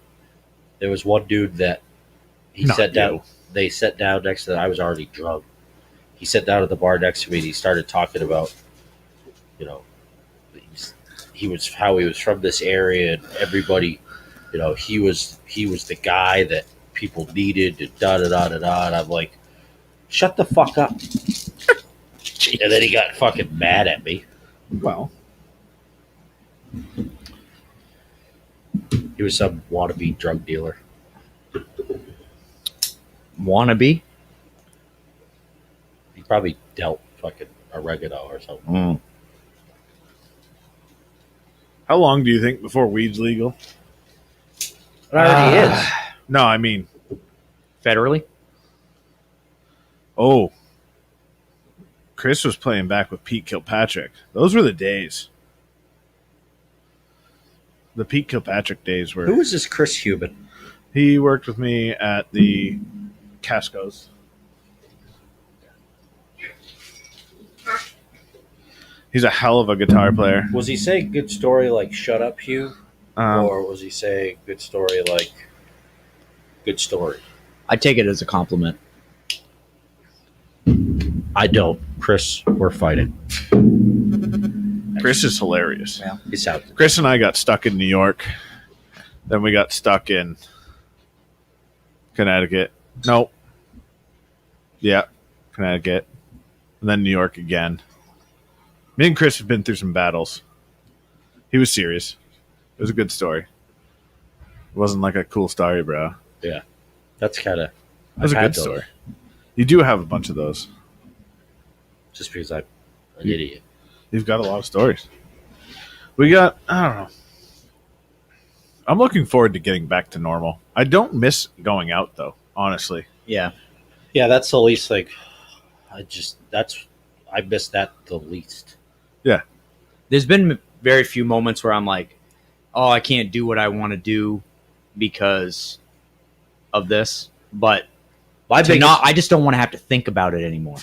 There was one dude that he Not sat down. you. They sat down next to. I was already drunk. He sat down at the bar next to me. And he started talking about, he was how he was from this area and everybody, he was the guy that people needed. And da da da da da. And I'm like, shut the fuck up. And then he got fucking mad at me. Well, He was some wannabe drug dealer. Wannabe? He probably dealt fucking oregano or something. Mm. how long do you think before weed's legal? It already is. No, I mean, Federally? oh, Chris was playing back with Pete Kilpatrick. Those were the days. The Pete Kilpatrick days were. Who is this Chris Human? He worked with me at the Casco's. He's a hell of a guitar player. Was he saying good story like "Shut up, Hugh," or was he saying good story like "Good story"? I take it as a compliment. I don't, Chris. We're fighting. Chris is hilarious. Yeah. He's out. Chris and I got stuck in New York. Then we got stuck in Connecticut. Nope. Yeah, Connecticut. And then New York again. Me and Chris have been through some battles. He was serious. It was a good story. It wasn't like a cool story, bro. Yeah, that's kind of. It was a good story. You do have a bunch of those. Just because I'm an idiot. You've got a lot of stories. We got, I don't know. I'm looking forward to getting back to normal. I don't miss going out, though, honestly. Yeah. Yeah, that's the least like. I miss that the least. There's been very few moments where I'm like, oh, I can't do what I want to do because of this. But My to biggest, not, I just don't want to have to think about it anymore.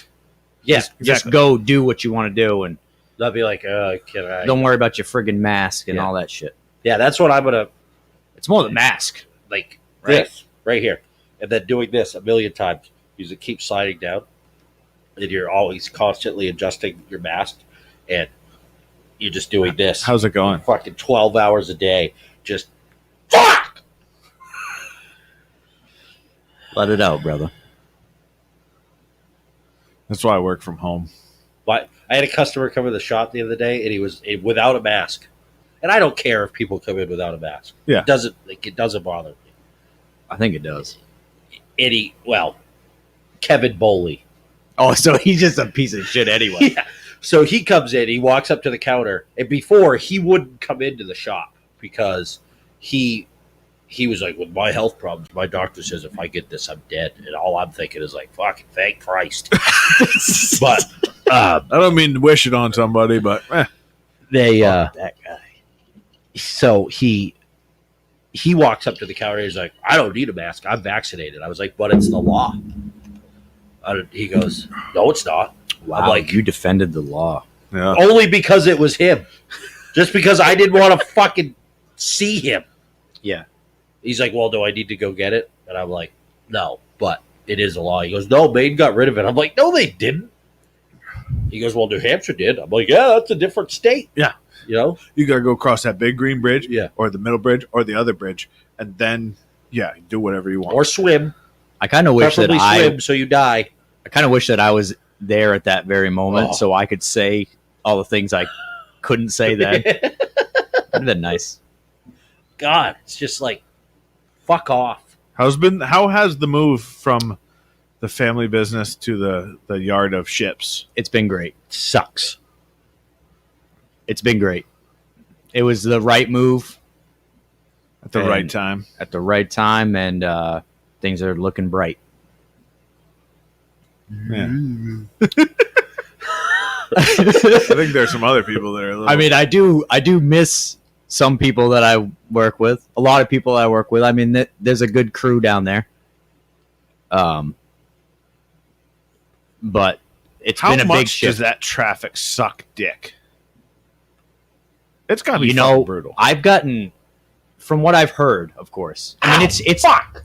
yeah, Just exactly. go do what you want to do and that'd be like, can I? don't worry about your friggin' mask and Yeah. all that shit. Yeah, that's what I'm gonna It's more the mask. like. Right. This right here, and then doing this a million times because it keeps sliding down, and you're always constantly adjusting your mask, and you're just doing this. How's it going? Fucking 12 hours a day, just fuck. Let it out, brother. That's why I work from home. But I had a customer come in the shop the other day, and he was without a mask. And I don't care if people come in without a mask. Yeah. It doesn't bother me. I think it does. Kevin Boley. Oh, so he's just a piece of shit anyway. Yeah. So he comes in, he walks up to the counter, and before he wouldn't come into the shop because he was like, with my health problems, my doctor says if I get this, I'm dead. And all I'm thinking is like, fucking thank Christ. But I don't mean to wish it on somebody, but they Fuck that guy. so he walks up to the counter, he's like, I don't need a mask, I'm vaccinated. I was like, but it's the law. He goes, no, it's not. Wow, I'm like, you defended the law. yeah. only because it was him. Just because I didn't want to fucking see him. Yeah. He's like, well, do I need to go get it? And I'm like, no, but it is a law. He goes, no, Maine got rid of it. I'm like, no, they didn't. He goes, well, New Hampshire did. I'm like, yeah, that's a different state. Yeah. You know? You got to go across that big green bridge, Yeah. or the middle bridge, or the other bridge, and then, yeah, do whatever you want. Or swim. I kind of wish that Preferably swim so you die. I kind of wish that I was there at that very moment Oh. so I could say all the things I couldn't say then. That'd have been nice. God, it's just like, fuck off. How has the move from the family business to the yard of ships? It's been great. Sucks. It's been great. It was the right move At the And- right time. at the right time, and things are looking bright. Yeah. I think there's some other people that are a little, I mean, I do miss some people that I work with. A lot of people I work with. I mean, there's a good crew down there. But it's how been a big much shift. does that traffic suck dick? It's got to be You fucking know, brutal. I've gotten, from what I've heard, of course. I mean, it's Fuck.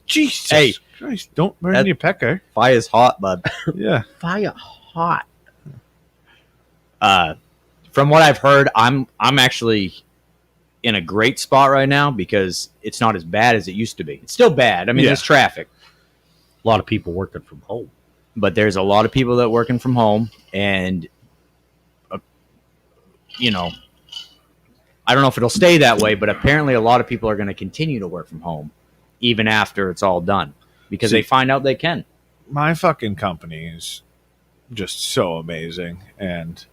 Jesus Hey. Christ, don't burn That- your pecker. fire's hot, bud. Yeah. Fire hot. From what I've heard, I'm actually in a great spot right now because it's not as bad as it used to be. It's still bad. I mean, Yeah. there's traffic, A lot of people working from home. but there's a lot of people that are working from home, and I don't know if it'll stay that way, but apparently a lot of people are going to continue to work from home even after it's all done because they find out they can. My fucking company is just so amazing, and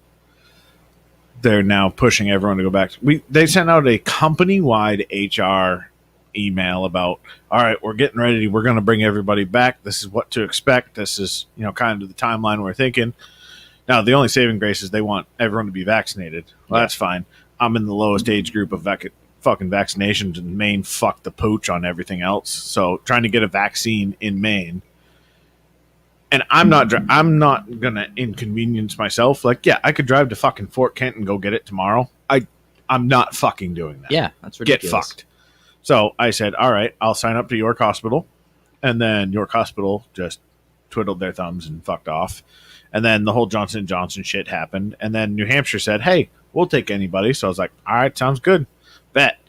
they're now pushing everyone to go back. They sent out a company-wide HR email about, all right, we're getting ready. We're going to bring everybody back. This is what to expect. This is, kind of the timeline we're thinking. Now, the only saving grace is they want everyone to be vaccinated. Well, that's fine. I'm in the lowest age group of fucking vaccinations in Maine fucked the pooch on everything else. So trying to get a vaccine in Maine, and I'm not gonna inconvenience myself. Like, yeah, I could drive to fucking Fort Kent and go get it tomorrow. I'm not fucking doing that. Yeah, that's Get ridiculous. fucked. So I said, all right, I'll sign up to York Hospital. And then York Hospital just twiddled their thumbs and fucked off. And then the whole Johnson & Johnson shit happened. And then New Hampshire said, hey, we'll take anybody. So I was like, all right, sounds good. Bet.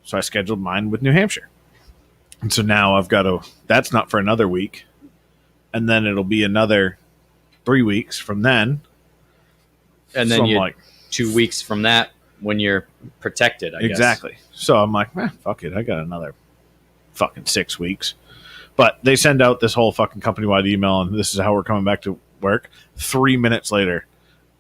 So I scheduled mine with New Hampshire. And so now I've got to, that's not for another week. And then it'll be another 3 weeks from then. And So then I'm you like, 2 weeks from that when you're protected, I guess. exactly. So I'm like, fuck it. I got another fucking 6 weeks. But they send out this whole fucking company-wide email, and this is how we're coming back to work. 3 minutes later,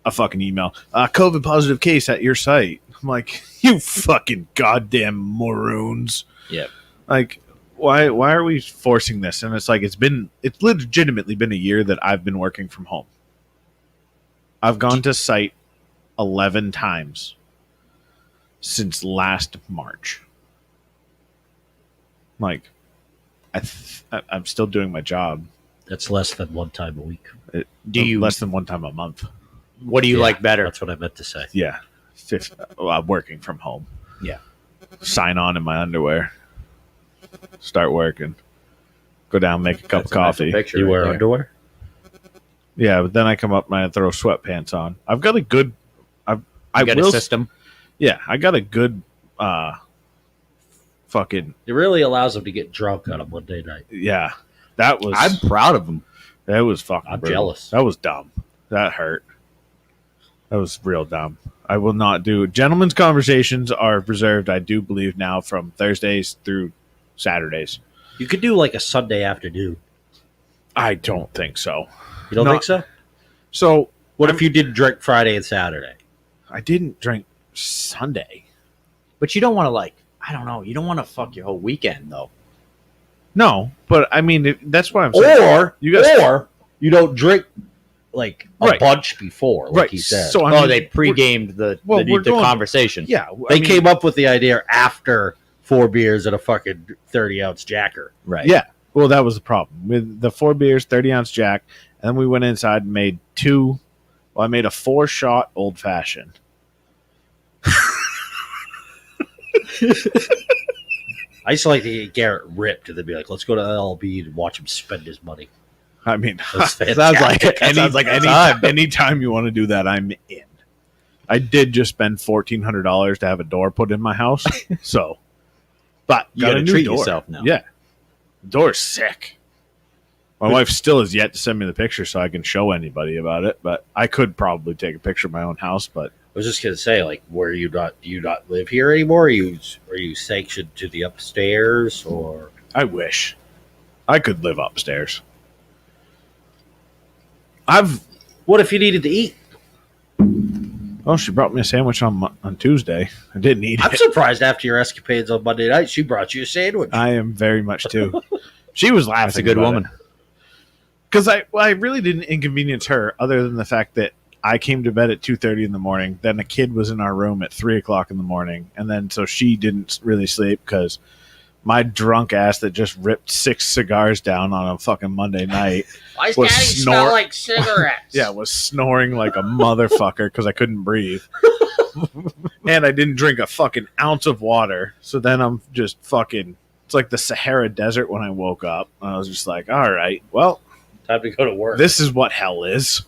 a fucking email. COVID positive case at your site. I'm like, you fucking goddamn morons. Yep. Like, why are we forcing this? And it's like, it's legitimately been a year that I've been working from home. I've gone to site 11 times since last March. Like, I'm still doing my job. That's less than one time a week. Do you- less than one time a month? What do you Yeah, like better? That's what I meant to say. Yeah, working from home. Yeah. Sign on in my underwear. Start working. Go down, make a cup of That's a nice coffee. picture You right wear there. underwear? Yeah, but then I come up and I throw sweatpants on. I've got a good. I You got will. a system. Yeah, I got a good. Fucking It really allows them to get drunk on a Monday night. yeah. That was. I'm proud of him. That was fucking. I'm brutal. jealous. That was dumb. That hurt. That was real dumb. I will not do. Gentlemen's conversations are reserved, I do believe, now from Thursdays through Saturdays. You could do like a Sunday afternoon. I don't think so. You don't No. think so? So What if you did drink Friday and Saturday? I didn't drink Sunday. But you don't want to, I don't know. You don't want to fuck your whole weekend, though. No, but I mean that's what I'm saying. Or You guys- or you don't drink like a Right. bunch before, like Right. he said. So I mean, They pre-gamed the we're going- conversation. yeah, they came up with the idea after 4 beers and a fucking 30-ounce jacker. Right. Yeah. Well, that was the problem with the 4 beers, 30-ounce Jack, and then we went inside and made 2. Well, I made a 4-shot old fashioned. I used to like to get Garrett ripped and then be like, let's go to LB and watch him spend his money. I mean, That's sounds like fantastic. Sounds like any time you want to do that, I'm in. I did just spend $1,400 to have a door put in my house, so. But You got gotta a new treat door. yourself now. Yeah, the door's sick. My wife still has yet to send me the picture so I can show anybody about it. But I could probably take a picture of my own house. But I was just gonna say, like, where you not do you not live here anymore? Are you sanctioned to the upstairs or I wish I could live upstairs. what if you needed to eat? Oh, she brought me a sandwich on Tuesday. I didn't eat I'm it. surprised after your escapades on Monday night, she brought you a sandwich. I am very much too. She was laughing. That's a good woman. Because I really didn't inconvenience her, other than the fact that I came to bed at 2:30 in the morning. Then a kid was in our room at 3:00 in the morning, and then so she didn't really sleep because my drunk ass that just ripped 6 cigars down on a fucking Monday night. Why was Daddy smell like cigarettes? Yeah, was snoring like a motherfucker because I couldn't breathe. And I didn't drink a fucking ounce of water. So then I'm just fucking, it's like the Sahara Desert when I woke up. I was just like, all right, well, Time to go to work. this is what hell is.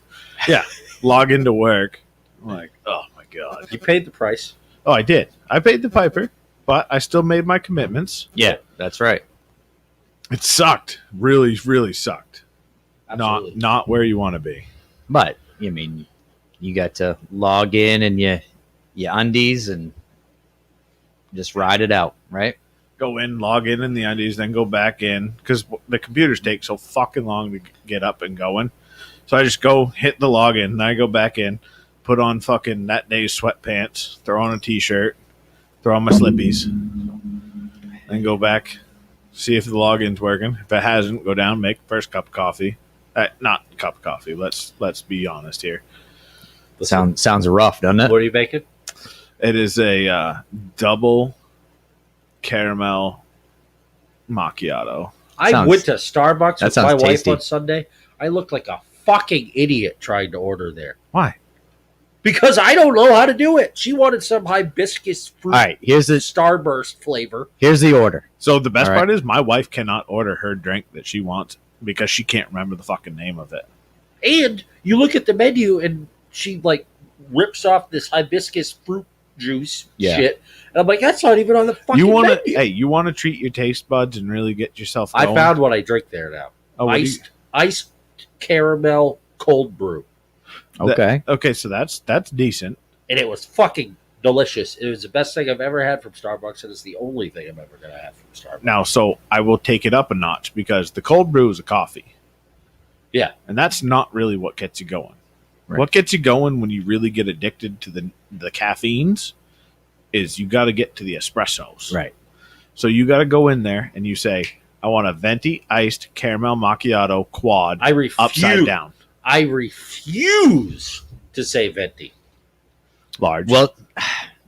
Yeah, log into work. I'm like, oh my God. You paid the price. Oh, I did. I paid the piper, but I still made my commitments. Yeah, that's right. It sucked. Really, really sucked. Absolutely. Not where you want to be. But, I mean, you got to log in and you undies and just ride it out, right? Go in, log in the undies, then go back in because the computers take so fucking long to get up and going. So I just go hit the login, and I go back in, put on fucking that day's sweatpants, throw on a t-shirt, throw on my slippies, then go back, see if the login's working. If it hasn't, go down, make first cup of coffee. Not cup of coffee. Let's be honest here. Sounds rough, doesn't it? What are you making? It is a double caramel macchiato. I Sounds- went to Starbucks that with my sounds wife tasty. on Sunday. I looked like a fucking idiot trying to order there Why? because I don't know how to do it. She wanted some hibiscus fruit All right, here's the Starburst flavor. order. So the best All right. part is my wife cannot order her drink that she wants because she can't remember the fucking name of it. And you look at the menu and she like rips off this hibiscus fruit juice Yeah. shit. And I'm like, that's not even on the fucking You want to? menu. Hey, you want to treat your taste buds and really get yourself I going? found what I drink there now. Oh, what do you- Iced caramel cold brew. Okay. okay, so that's decent. And it was fucking delicious. It was the best thing I've ever had from Starbucks, and it's the only thing I'm ever gonna have from Starbucks. Now, so I will take it up a notch because the cold brew is a coffee. Yeah. And that's not really what gets you going. Right. What gets you going when you really get addicted to the caffeines is you got to get to the espressos. Right. So you got to go in there and you say, I want a venti iced caramel macchiato quad I refuse. upside down. I refuse to say venti. Large. Well,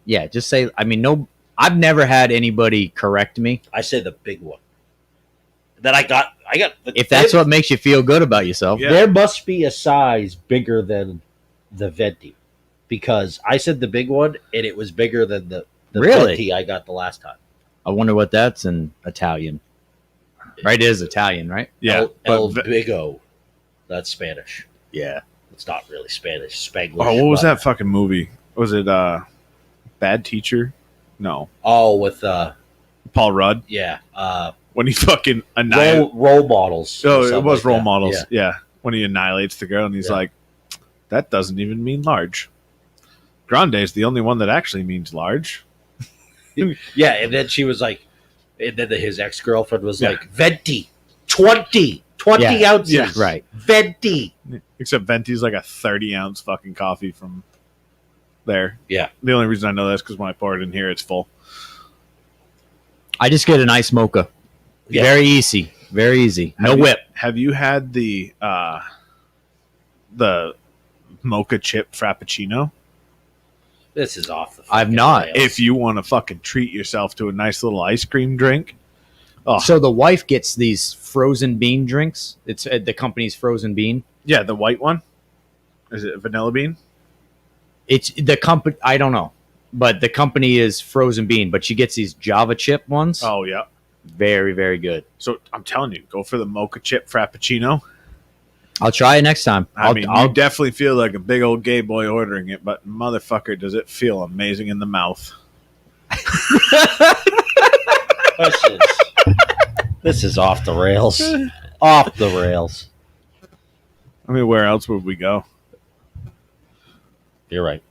yeah. Just say. I mean, no. I've never had anybody correct me. I say the big one. That I got. If that's what makes you feel good about yourself, Yeah. There must be a size bigger than the venti, because I said the big one and it was bigger than the Really? venti I got the last time. I wonder what that's in Italian. Right, it is Italian, right? yeah. El but Bigo. That's Spanish. Yeah. It's not really Spanish. Spanglish. oh, what was but- that fucking movie? Was it Bad Teacher? No. Oh, with Paul Rudd? yeah, When he fucking annihilates. role models. or Oh, it something was like role that. models. Yeah. Yeah. When he annihilates the girl and he's Yeah. like, that doesn't even mean large. Grande is the only one that actually means large. Yeah, and then she was like, and then his ex girlfriend was Yeah. like, venti, 20 Yeah. ounces. Yeah. Right. Venti. Except Venti's like a 30-ounce fucking coffee from there. Yeah. The only reason I know that is because when I pour it in here, it's full. I just get an ice mocha. Yeah. Very easy. Very easy. No Have you- whip. Have you had the mocha chip frappuccino? This is off the I've fucking not. rails. If you want to fucking treat yourself to a nice little ice cream drink, oh So the wife gets these frozen bean drinks. It's the company's frozen bean. yeah, the white one. Is it vanilla bean? It's the company. I don't know, but the company is frozen bean. But she gets these Java chip ones. Oh yeah. Very, very good. So I'm telling you, go for the mocha chip frappuccino. I'll try it next time. I mean, I'll you definitely feel like a big old gay boy ordering it, but motherfucker, does it feel amazing in the mouth? This is off the rails. Off the rails. I mean, where else would we go? You're right.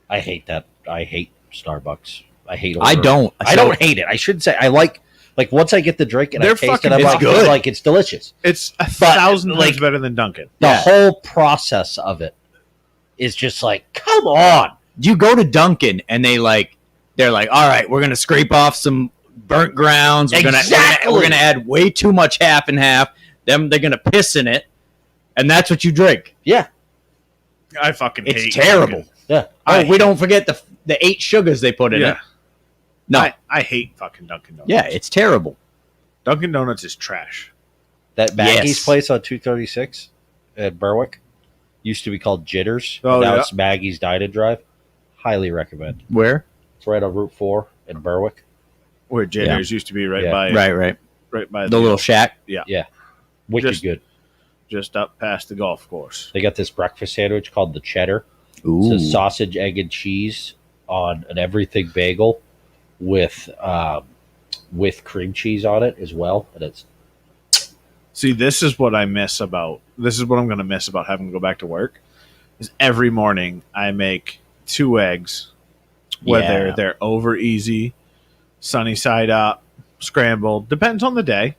I hate that. I hate Starbucks. I hate. I ordering. don't. I don't hate it. I shouldn't say. I like once I get the drink and I They're taste it, fucking- I'm it's like, good. like it's delicious. It's 1,000 like- times better than Dunkin'. The Yeah. whole process of it is just like, come on. You go to Dunkin' and they're like, all right, we're gonna scrape off some burnt grounds. Exactly. We're gonna add way too much half and half. They're gonna piss in it, and that's what you drink. Yeah, I fucking hate It's terrible. Dunkin'. yeah. Oh, we don't forget the 8 sugars they put in Yeah. it. No, I hate fucking Dunkin' Donuts. yeah, it's terrible. Dunkin' Donuts is trash. That Maggie's Yes. place on 236 at Berwick used to be called Jitters. Oh, now yeah. it's Maggie's Dine and Drive. Highly recommend. Where? It's right on Route 4 in Berwick. Where Jitters used to be right Yeah. by Right. by The little shack. Wicked Just- good. just up past the golf course. They got this breakfast sandwich called the Cheddar. Ooh. It's a sausage, egg, and cheese on an everything bagel with cream cheese on it as well. And it's See, this is what I miss about this is what I'm going to miss about having to go back to work. Is every morning I make 2 eggs, whether Yeah. they're over easy, sunny side up, scrambled, depends on the day.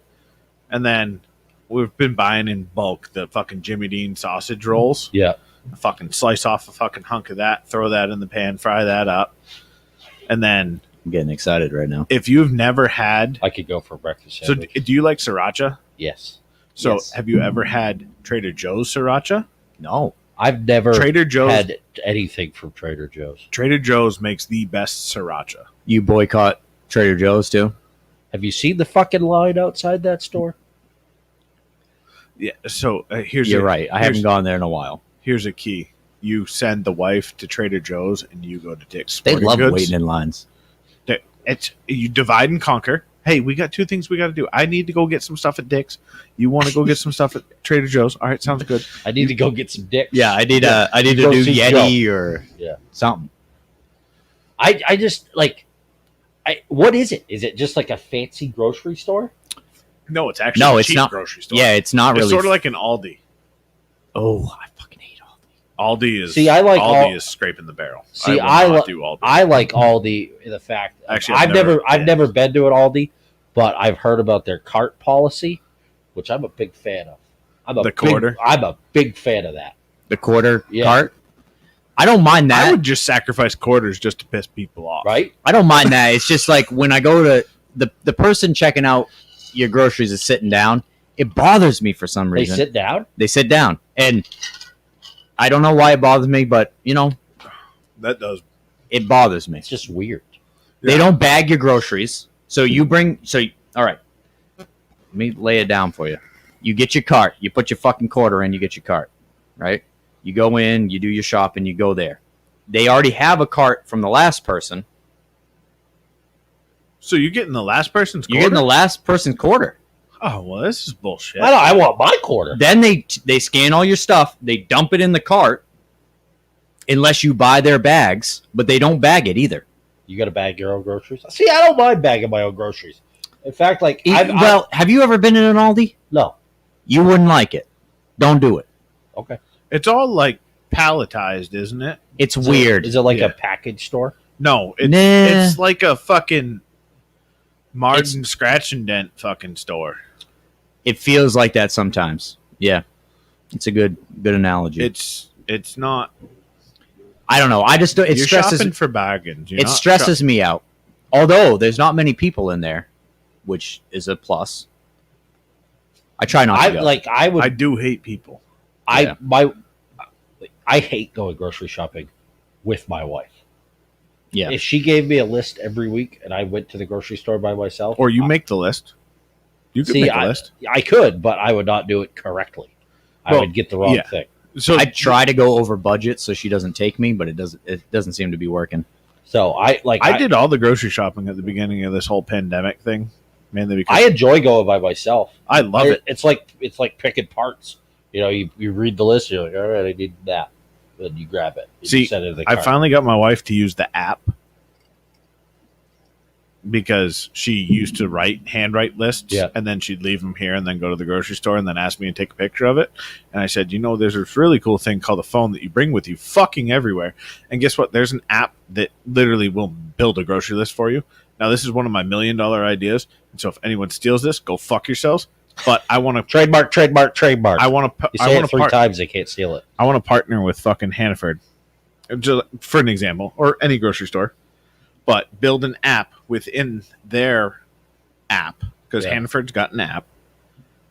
And then we've been buying in bulk the fucking Jimmy Dean sausage rolls. yeah. I fucking slice off a fucking hunk of that, throw that in the pan, fry that up. And then I'm getting excited right now. if you've never had I could go for a breakfast so sandwich. do you like sriracha? Yes. So Yes. have you ever had Trader Joe's sriracha? No. I've never Trader Joe's had anything from Trader Joe's. Trader Joe's makes the best sriracha. You boycott Trader Joe's too. Have you seen the fucking line outside that store? Yeah. So here's You're a, right. I here's- haven't gone there in a while. Here's a key. You send the wife to Trader Joe's and you go to Dick's They Sporting love Goods. waiting in lines. It's you divide and conquer. Hey, we got two things we got to do. I need to go get some stuff at Dick's. You want to go get some stuff at Trader Joe's? All right, sounds good. I need to go get some dicks. Yeah, I need to Go do see Yeti or Yeah. something. I just like. What is it? Is it just like a fancy grocery store? No, it's actually No, a it's cheap not. grocery store. Yeah, it's not It's really. sort of like an Aldi. Oh, I fucking hate Aldi. Aldi is See, I like Aldi is scraping the barrel. See, I will I not do Aldi. I like Aldi in the fact Actually, I've never yeah. been to an Aldi, but I've heard about their cart policy, which I'm a big fan of. I'm a big fan of that. The quarter Yeah. cart. I don't mind that. I would just sacrifice quarters just to piss people off. Right? I don't mind that. It's just like when I go to the person checking out your groceries is sitting down. It bothers me for some They reason. sit down. They sit down, and I don't know why it bothers me, but That does. it bothers me. It's just weird. They don't bag your groceries, so you bring. All right. Let me lay it down for you. You get your cart. You put your fucking quarter in. You get your cart, right? You go in. You do your shopping. You go there. They already have a cart from the last person. So you're getting the last person's You're quarter? getting the last person's quarter. Oh, well, this is bullshit. I want my quarter. Then they scan all your stuff. They dump it in the cart, unless you buy their bags, but they don't bag it either. You got to bag your own groceries. See, I don't mind bagging my own groceries. In fact, like, Have you ever been in an Aldi? no. You wouldn't like it. Don't do it. Okay. It's all like palletized, isn't it? It's weird. Is it like Yeah. a package store? No, Nah. it's like a fucking Martin Scratch and Dent fucking store. It feels like that sometimes. Yeah, it's a good analogy. It's not. I don't know. I just don't. It You're stresses. shopping for bargains. You're It not stresses me out. Although there's not many people in there, which is a plus. I try not to go. I do hate people. Yeah. I hate going grocery shopping with my wife. Yeah. If she gave me a list every week and I went to the grocery store by myself, Or you make the list. You could See, make a list. I could, but I would not do it correctly. I Well, would get the wrong yeah. thing. So I try to go over budget so she doesn't take me, but it doesn't seem to be working. So I did all the grocery shopping at the beginning of this whole pandemic thing, mainly because I enjoy going by myself. I love it. It's like picking parts. You know, you read the list, you're like, all right, I need that. Then you grab it. You See, send it to the I cart. finally got my wife to use the app because she used to handwrite lists, Yeah. and then she'd leave them here and then go to the grocery store and then ask me to take a picture of it. And I said, there's this really cool thing called a phone that you bring with you fucking everywhere. And guess what? There's an app that literally will build a grocery list for you. Now, this is one of my $1 million ideas. And so if anyone steals this, go fuck yourselves. But I want to trademark. I want to. You say it 3 times, they can't steal it. I want to partner with fucking Hannaford, just for an example, or any grocery store, but build an app within their app because Yeah. Hannaford's got an app.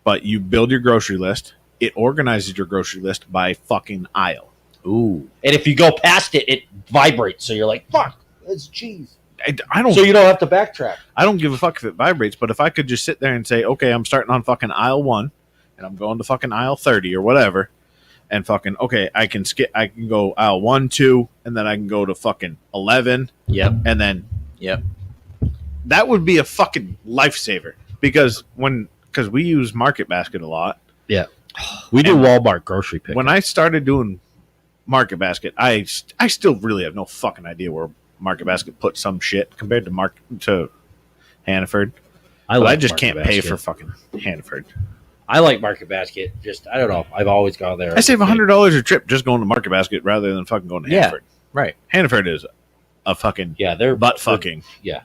But you build your grocery list. It organizes your grocery list by fucking aisle. Ooh. And if you go past it, it vibrates. So you're like, fuck, that's cheese. I don't. So you don't have to backtrack. I don't give a fuck if it vibrates. But if I could just sit there and say, okay, I'm starting on fucking aisle 1, and I'm going to fucking aisle 30 or whatever, and fucking okay, I can go aisle 1, 2, and then I can go to fucking 11. Yep. And then Yep. that would be a fucking lifesaver because we use Market Basket a lot. Yeah. We do Walmart grocery pick. When I started doing Market Basket, I still really have no fucking idea where Market Basket put some shit compared to Hannaford. I just can't pay for fucking Hannaford. I like Market Basket. Just I don't know. I've always gone there. I save $100 a trip just going to Market Basket rather than fucking going to Yeah. Hannaford. Right. Hannaford is a fucking Yeah, they're butt fucking. Yeah,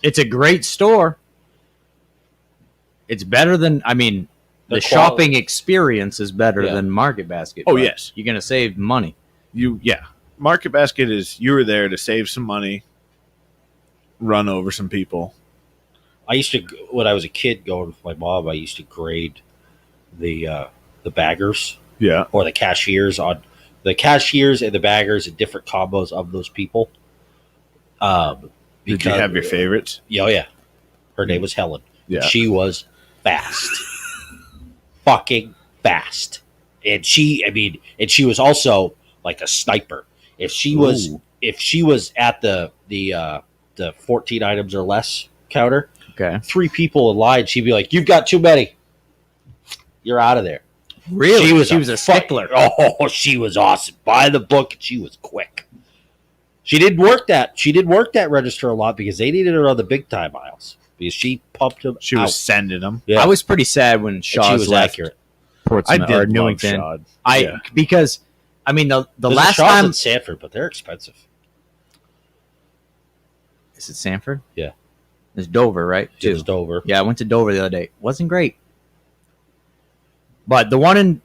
It's a great store. It's better than the The shopping experience is better Yeah. than Market Basket. Oh, but yes. You're gonna save money. Market Basket is you were there to save some money, run over some people. I used to when I was a kid going with my mom. I used to grade the baggers Yeah. or the cashiers on the cashiers and the baggers and different combos of those people. Did you have your favorites? Oh yeah, her name was Helen. Yeah. She was fast, fucking fast, and she was also like a sniper. If she was at the 14 items or less counter, Okay. 3 people in line, she'd be like, "You've got too many. You're out of there." Really? She was a stickler. Oh, she was awesome. Buy the book, and she was quick. She did work that register a lot because they needed her on the big time aisles because she pumped them. She was sending them. Yeah. I was pretty sad when And Shaw's she was left accurate. Portsmouth I did or love Newington. Shad. Because I mean the There's last a Shaw's time in Sanford, but they're expensive. is it Sanford? Yeah. There's Dover, right? Too. Just over. Yeah, I went to Dover the other day. Wasn't great. But the one in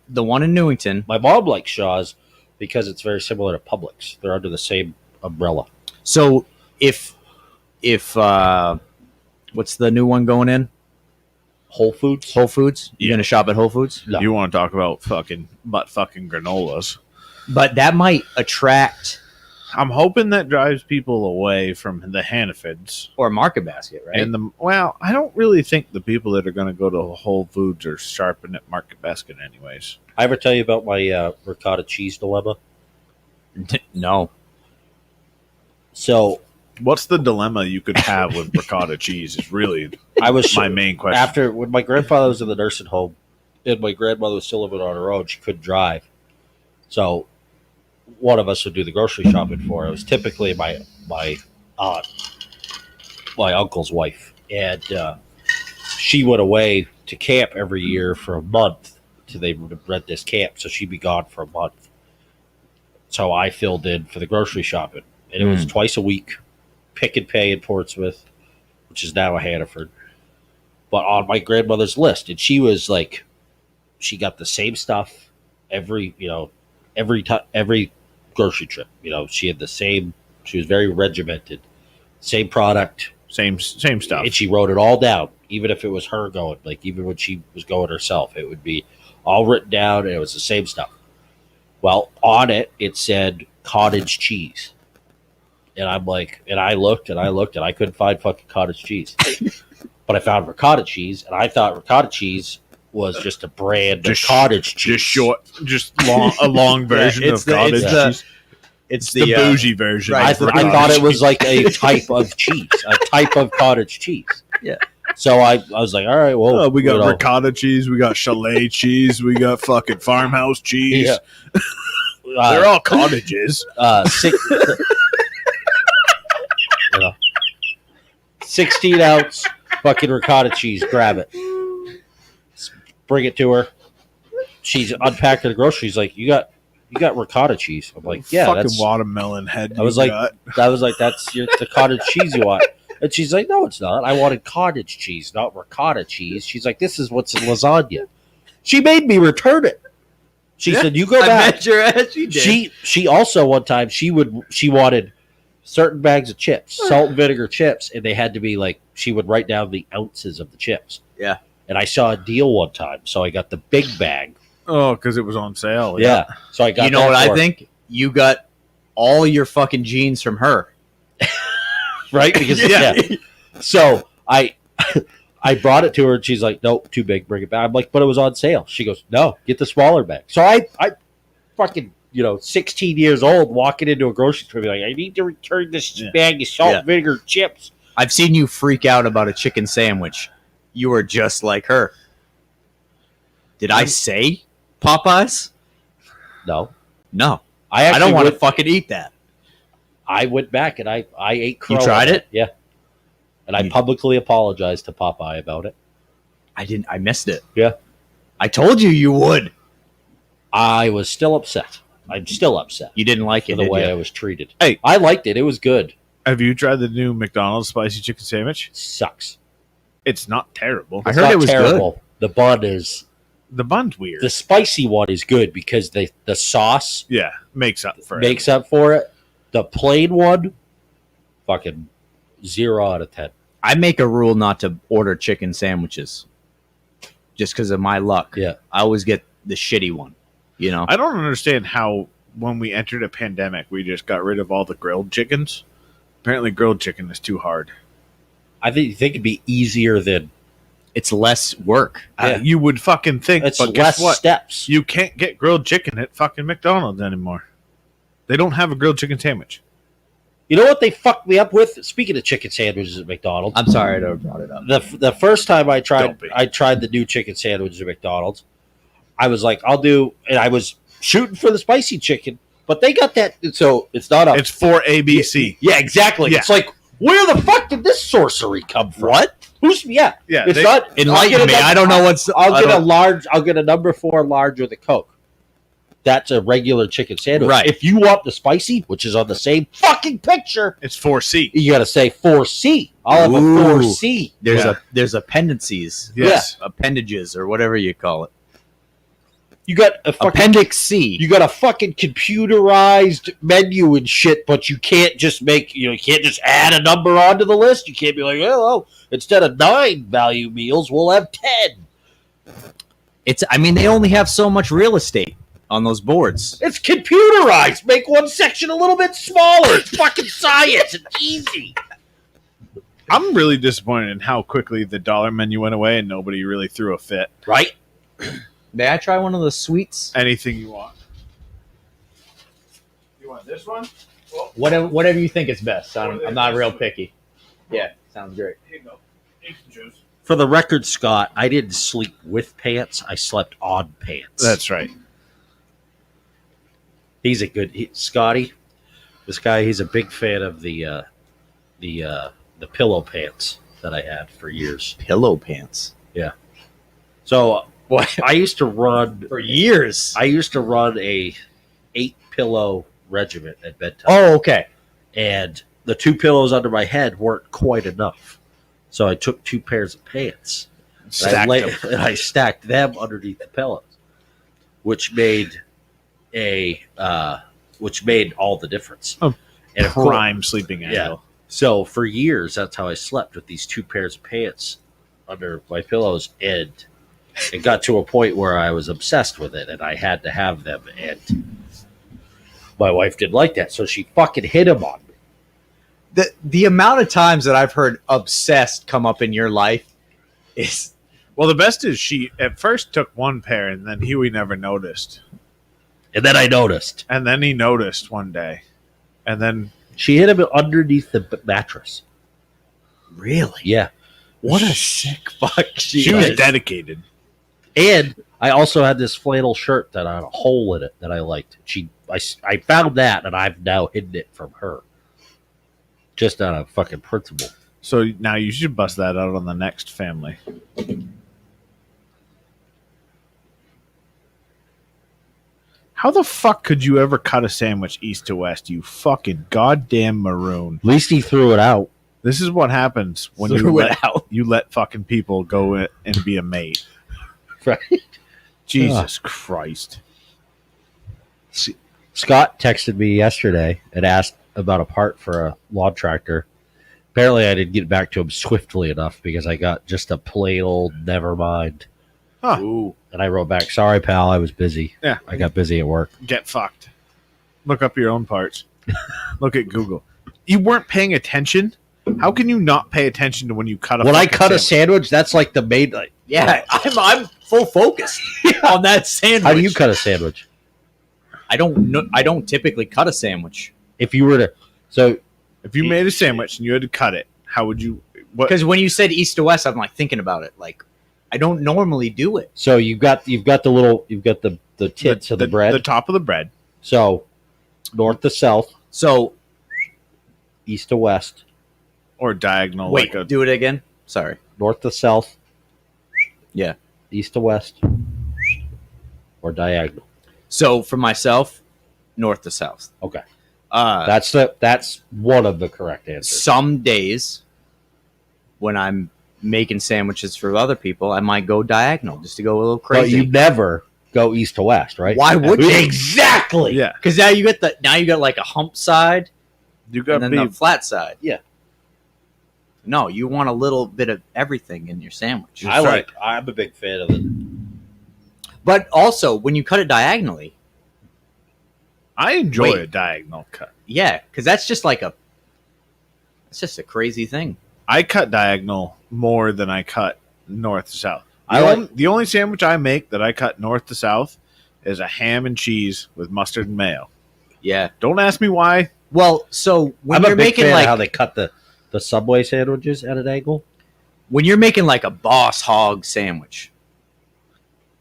Newington. My mom likes Shaw's because it's very similar to Publix. They're under the same umbrella. So if what's the new one going in? Whole Foods. Whole Foods. You're gonna shop at Whole Foods, No. You want to talk about fucking granolas? but that might attract I'm hoping that drives people away from the Hannafids. or Market Basket, right? And I don't really think the people that are going to go to Whole Foods are sharpened at Market Basket, anyways. I ever tell you about my ricotta cheese dilemma? No. So What's the dilemma you could have with ricotta cheese? Is really I was my main question. after when my grandfather was in the nursing home and my grandmother was still living on her own. She couldn't drive, so one of us would do the grocery shopping for her. It was typically my aunt, my uncle's wife, and she went away to camp every year for a month till they rent this camp. So she'd be gone for a month. So I filled in for the grocery shopping, and it was twice a week. Pick and Pay in Portsmouth, which is now a Hannaford, but on my grandmother's list, and she was like, she got the same stuff every grocery trip. She had the same. She was very regimented, same product, same stuff. and she wrote it all down. Even if it was her going, like even when she was going herself, it would be all written down, and it was the same stuff. Well, on it said cottage cheese. And I'm like, and I looked and I couldn't find fucking cottage cheese. But I found ricotta cheese, and I thought ricotta cheese was just a brand of cottage cheese. Just a long version it's of the- cottage it's the- cheese. It's The bougie version. right. I of thought ricotta it was cheese. like a type of cheese, a type of cottage cheese. Yeah. So I was like, all right, well, Oh, we got ricotta cheese, we got chalet cheese, we got fucking farmhouse cheese. Yeah. They're all cottages. 16 ounce fucking ricotta cheese. Grab it. Bring it to her. She's unpacked the groceries. She's like, you got ricotta cheese. I'm like, yeah, fucking that's. watermelon head. I was you like, got. that's the cottage cheese you want. And she's like, no, it's not. I wanted cottage cheese, not ricotta chease. She's like, this is what's in lasagna. She made me return it. She said, you go I back. bet your ass you did. She also one time she wanted certain bags of chips, salt and vinegar chips, and they had to be like, she would write down the ounces of the chips. Yeah. And I saw a deal one time, so I got the big bag. Oh, because it was on sale. Yeah. So I got. You know that what for I her, think? You got all your fucking genes from her. right? Because yeah. So I brought it to her, and she's like, "Nope, too big. Bring it back." I'm like, "But it was on sale." She goes, "No, get the smaller bag." So I fucking 16 years old, walking into a grocery store, be like, "I need to return this bag of salt and vinegar chips." I've seen you freak out about a chicken sandwich. You are just like her. Did I say Popeyes? No, No. I I don't want to went, fucking eat that. I went back and I ate crow. You tried on it? Yeah. And I publicly apologized to Popeye about it. I missed it. Yeah. I told you would. I was still upset. I'm still upset You didn't like for it, the did way you? I was treated. Hey. I liked it. It was good. Have you tried the new McDonald's spicy chicken sandwich? Sucks. It's not terrible. I It's heard not it was terrible. The bun is The bun's weird. the spicy one is good because the sauce Yeah, makes up for makes up for it. The plain one, fucking 0 out of 10. I make a rule not to order chicken sandwiches just because of my luck. Yeah. I always get the shitty one, you know? I don't understand how when we entered a pandemic, we just got rid of all the grilled chickens. Apparently, grilled chicken is too hard. I think it'd be easier than It's less work. You would fucking think, it's but guess less what? steps. You can't get grilled chicken at fucking McDonald's anymore. They don't have a grilled chicken sandwich. You know what they fucked me up with? Speaking of chicken sandwiches at McDonald's, I'm sorry I never brought it up. the first time I Don't be. tried the new chicken sandwich at McDonald's, I was like, I'll do, and I was shooting for the spicy chicken, but they got that, so it's not a. It's for ABC. Yeah, exactly. Yeah. It's like, where the fuck did this sorcery come from? What? Who's yeah? Yeah, It's they- not. I'll get Enlighten a me. number- I don't know what's. I'll I get a don't- large. I'll get a number 4 large with a Coke. That's a regular chicken sandwich. Right. If you want the spicy, which is on the same fucking picture, It's 4C. you got to say 4C. I'll have a Ooh. 4C. There's there's appendices, Yes. appendages, or whatever you call it. You got a fucking. Appendix C. You got a fucking computerized menu and shit, but you can't just make you can't just add a number onto the list. You can't be like, oh, instead of 9 value meals, we'll have 10. It's. I mean, they only have so much real estate on those boards. It's computerized. Make one section a little bit smaller. It's fucking science. It's easy. I'm really disappointed in how quickly the dollar menu went away and nobody really threw a fit. Right? May I try one of the sweets? Anything you want. You want this one? Whatever you think is best. I'm not real picky. Yeah, sounds great. Here you go. Take some juice. For the record, Scott, I didn't sleep with pants. I slept on pants. That's right. He's a good Scotty. This guy, he's a big fan of the pillow pants that I had for years. Pillow pants. So What? I used to run. For years. I used to run a 8 pillow regiment at bedtime, Oh, okay. and the 2 pillows under my head weren't quite enough. So I took 2 pairs of pants Stacked them. and I stacked them underneath the pillows, which made all the difference. Oh, And of course, Prime sleeping angle. so for years, that's how I slept, with these 2 pairs of pants under my pillows, and it got to a point where I was obsessed with it, and I had to have them, and my wife didn't like that, so she fucking hit him on me. The amount of times that I've heard obsessed come up in your life is Well, the best is she at first took one pair and then Huey never noticed. And then I noticed And then he noticed one day. And then she hit him underneath the mattress. really Yeah, what a sick fuck she was dedicated. and I also had this flannel shirt that had a hole in it that I liked. I found that, and I've now hidden it from her, just out of fucking principle. So now you should bust that out on the next family. How the fuck could you ever cut a sandwich east to west, you fucking goddamn maroon? At least he threw it out. This is what happens when you let fucking people go in and be a mate. Right. Jesus Christ. Scott texted me yesterday and asked about a part for a lawn tractor. Apparently, I didn't get back to him swiftly enough because I got just a plain old never mind. Huh. And I wrote back, sorry, pal, I was busy. Yeah. I got busy at work. Get fucked. Look up your own parts. Look at Google. You weren't paying attention? How can you not pay attention to when you cut a When I fucking cut a sandwich? sandwich, that's like the main. Like, yeah I'm full focus on that sandwich. how do you cut a sandwich? I don't typically cut a sandwich If you were to, so If you made a sandwich and you had to cut it, how would you? What? because when you said east to west I'm like thinking about it like I don't normally do it. so you've got the tits of the bread. the top of the bread. So north to south, So east to west, Or diagonal, wait, like a do it again. Sorry. north to south, Yeah. east to west, or diagonal. So for myself, north to south. Okay, Uh, that's one of the correct answers. some days when I'm making sandwiches for other people, I might go diagonal just to go a little But crazy. you never go east to west, right? Why would you? Exactly. yeah. Because now you got like a hump side You got and to then be the flat side. Yeah. No, you want a little bit of everything in your sandwich. I'm a big fan of it. But also, when you cut it diagonally, I enjoy Wait. a diagonal cut. yeah, because that's just like a It's just a crazy thing. I cut diagonal more than I cut north to south. The only sandwich I make that I cut north to south is a ham and cheese with mustard and mayo. Yeah. Don't ask me why. Well, so when I'm you're a big making fan like of how they cut the Subway sandwiches at an angle. when you're making like a Boss Hog sandwich,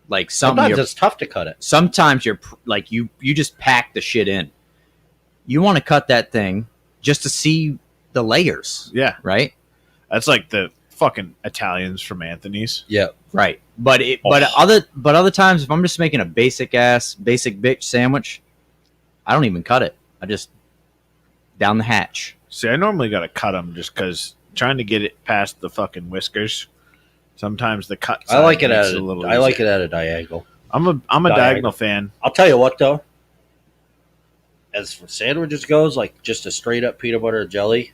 like something Sometimes it's tough to cut it. sometimes you're like you just pack the shit in. You want to cut that thing just to see the layers, Yeah, right? that's like the fucking Italians from Anthony's. Yeah. Right. But other times if I'm just making a basic bitch sandwich, I don't even cut it. I just down the hatch. See, I normally got to cut them just because trying to get it past the fucking whiskers. Sometimes the cut. I like it makes at a little. I like easier. it at a diagonal. I'm a Diagonal. diagonal fan. I'll tell you what though. As for sandwiches goes, like just a straight up peanut butter and jelly,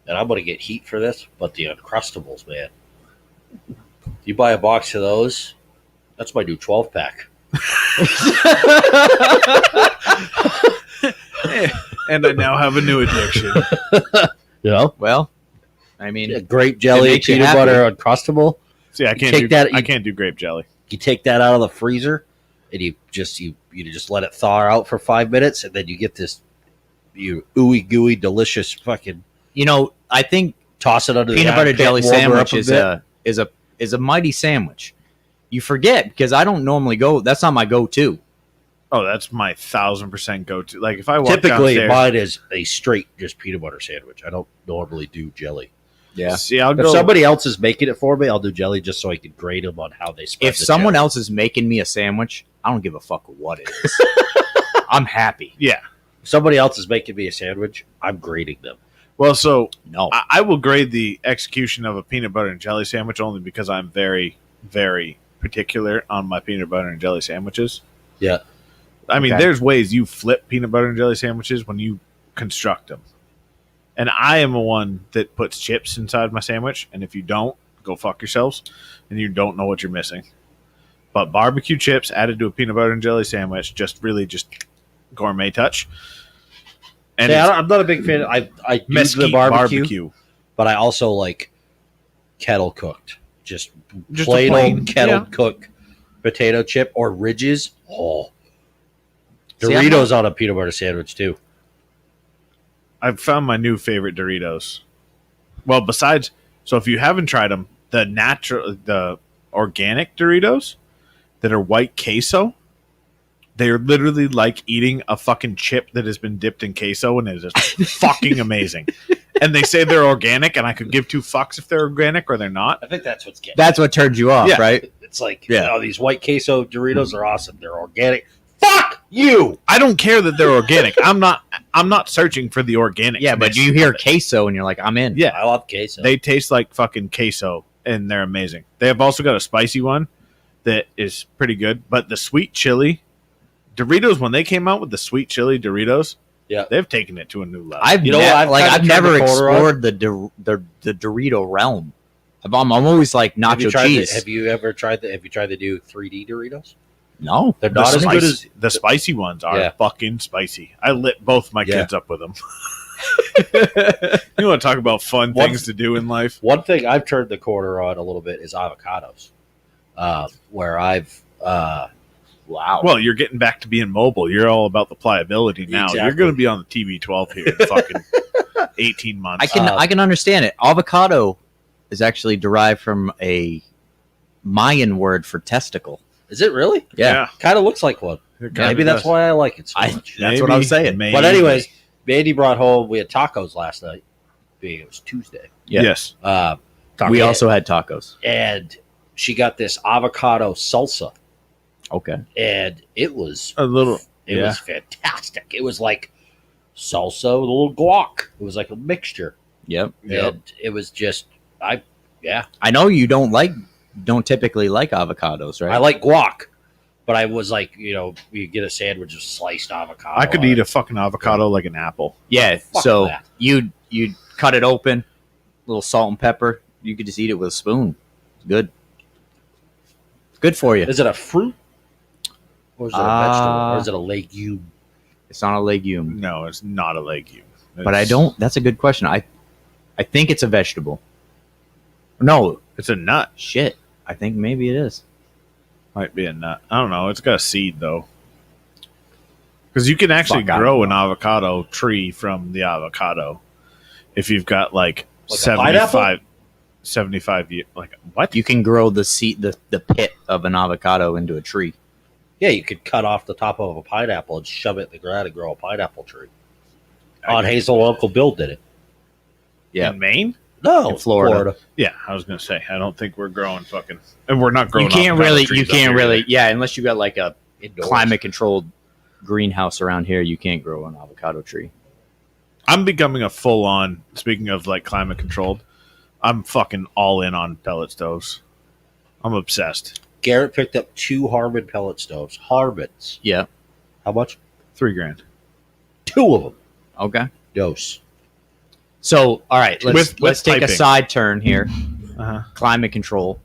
and I'm gonna get heat for this, but the Uncrustables, man. You buy a box of those, that's my new 12 pack. And I now have a new addiction. You know? Well, I mean, A grape jelly, makes you peanut happy. butter, Uncrustable. See, I can't Take do that- I can't do grape jelly. You take that out of the freezer and you just let it thaw out for 5 minutes, and then you get this ooey gooey delicious fucking I think toss it under peanut the butter armpit, jelly warm her sandwich up is bit. a mighty sandwich. You forget because I don't normally go. That's not my go-to. Oh, that's my 1,000% go-to. Like if I walk Typically, downstairs, mine is a straight just peanut butter sandwich. I don't normally do jelly. Yeah. See, I'll If go. somebody else is making it for me, I'll do jelly just so I can grade them on how they spread. If someone else is making me a sandwich, I don't give a fuck what it is. I'm happy. Yeah. if somebody else is making me a sandwich, I'm grading them. Well, so No. I will grade the execution of a peanut butter and jelly sandwich only because I'm very, very particular on my peanut butter and jelly sandwiches. Yeah. I mean, Okay. there's ways you flip peanut butter and jelly sandwiches when you construct them. And I am a one that puts chips inside my sandwich. And if you don't, go fuck yourselves. And you don't know what you're missing. But barbecue chips added to a peanut butter and jelly sandwich, just gourmet touch. And Yeah, it's I'm not a big fan. I do the mesquite barbecue, but I also like kettle cooked. Just Just a plain plain, old kettle yeah. cooked potato chip or ridges. Oh, See, I'm Doritos on a peanut butter sandwich too. I've found my new favorite Doritos. Well, besides, so if you haven't tried them, the organic Doritos that are white queso, they're literally like eating a fucking chip that has been dipped in queso, and it is fucking amazing. And they say they're organic, and I could give two fucks if they're organic or they're not. I think that's what's getting. That's what turns you off, Yeah. right? It's like, Yeah. oh, these white queso Doritos are awesome. They're organic. Fuck you. I don't care that they're organic. I'm not searching for the organic. Yeah, but you hear queso and you're like, I'm in. Yeah. I love queso. They taste like fucking queso, and they're amazing. They have also got a spicy one that is pretty good. But the sweet chili Doritos, when they came out with the sweet chili Doritos, Yeah. they've taken it to a new level. I've You know what? I've kinda I've turned never the corner on. explored the Dorito realm. I'm always like have you nacho tried cheese. have you ever tried the? Have you tried the new 3D Doritos? No, They're the not as good as. the spicy ones are Yeah. fucking spicy. I lit both my Yeah. kids up with them. You want to talk about fun What- things to do in life? One thing I've turned the corner on a little bit is avocados, where I've wow. Well, you're getting back to being mobile. You're all about the pliability now. You're Exactly. going to be on the TB12 here in fucking 18 months. I can understand it. Avocado is actually derived from a Mayan word for testicle. is it really? Yeah. Kind of looks like one. It kinda Maybe that's does. why I like it so I- much. That's what I'm saying. maybe. But anyways, Mandy brought home. We had tacos last night. Being it was Tuesday. Yeah. Yes. We Yeah. also had tacos. And she got this avocado salsa, Okay. and it was A little. it yeah. was fantastic. It was like salsa with a little guac. It was like a mixture, Yep. and it was just I know you don't typically like avocados, right? I like guac, but I was like, you get a sandwich of sliced avocado. I could eat a fucking avocado like an apple. Yeah. Fuck So that. you'd cut it open, little salt and pepper. You could just eat it with a spoon. It's good. It's good for you. Is it a fruit, or is it a vegetable, or is it a legume? It's not a legume. No, it's not a legume. But I It's- don't. That's a good question. I I think it's a vegetable. No, It's a nut. shit. I think maybe it is. Might be a nut. I don't know. It's got a seed though. Because you can actually Fuck, I grow don't an avocado tree from the avocado if you've got like Like a 75 years. Like what? You can grow the seed, the pit of an avocado into a tree. Yeah, you could cut off the top of a pineapple and shove it in the ground and grow a pineapple tree. On Hazel, Uncle Bill did it. Yeah. In Maine? No, In Florida. Yeah, I was gonna say. I don't think we're growing fucking, and we're not growing. You can't avocado really, trees you up can't here. really, yeah, unless you got like a Indoors. climate controlled greenhouse around here, you can't grow an avocado tree. I'm becoming a full on. Speaking of like climate controlled, I'm fucking all in on pellet stoves. I'm obsessed. Garrett picked up 2 Harmon pellet stoves. Harmons. Yeah. How much? $3,000. 2 of them. Okay. Dose. So, all right, let's With take a piping. side turn here. Uh-huh. Climate control.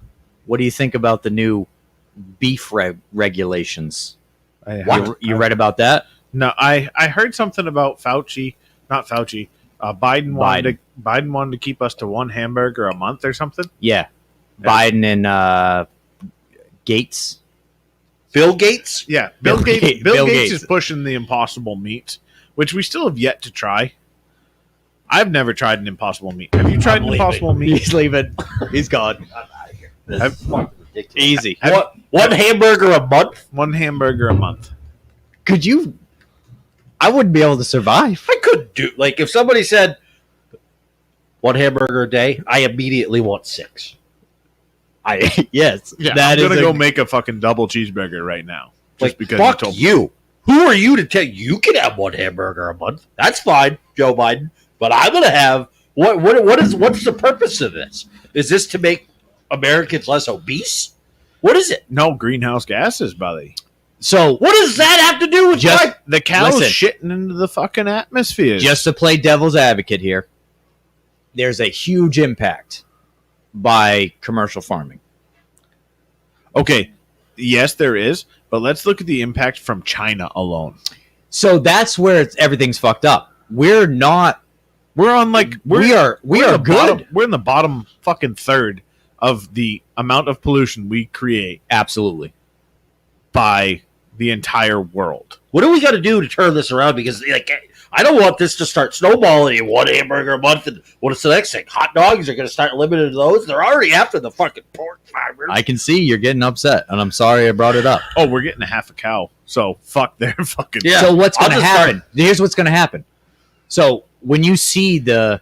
What do you think about the new beef regulations? You read about that? No, I heard something about Fauci, not Fauci. Biden wanted to keep us to 1 hamburger a month or something. Yeah. Biden and Gates. Bill Gates? Yeah, Bill Bill Gates Gates. is pushing the impossible meat, which we still have yet to try. I've never tried an impossible meat. Have you tried an leaving. impossible meat? He's leaving. He's gone. This Have- is fucking ridiculous. Easy. What? 1 hamburger a month? 1 hamburger a month. Could you? I wouldn't be able to survive. I couldn't do. Like, if somebody said 1 hamburger a day, I immediately want 6. Yes. Yeah, that I'm is gonna a- go make a fucking double cheeseburger right now. Just Like, because fuck you told me. you. Who are you to tell you can have 1 hamburger a month? That's fine, Joe Biden. But I'm gonna have what's the purpose of this? Is this to make Americans less obese? What is it? No greenhouse gases, buddy. So What does that have to do with Just- my- The cows Listen. shitting into the fucking atmosphere. just to play devil's advocate here, there's a huge impact by commercial farming. okay. Yes, there is, but let's look at the impact from China alone. So that's where everything's fucked up. We're not. We're on like We are we're in the good. bottom, we're in the bottom fucking third of the amount of pollution we create Absolutely. by the entire world. What do we got to do to turn this around? Because like, I don't want this to start snowballing. 1 hamburger a month, and what's the next thing? Hot dogs are going to start limiting those. They're already after the fucking pork fibers. I can see you're getting upset, and I'm sorry I brought it up. Oh, we're getting a half a cow. So fuck their fucking Yeah. So what's I'll going to just happen? Here's what's going to happen. So when you see the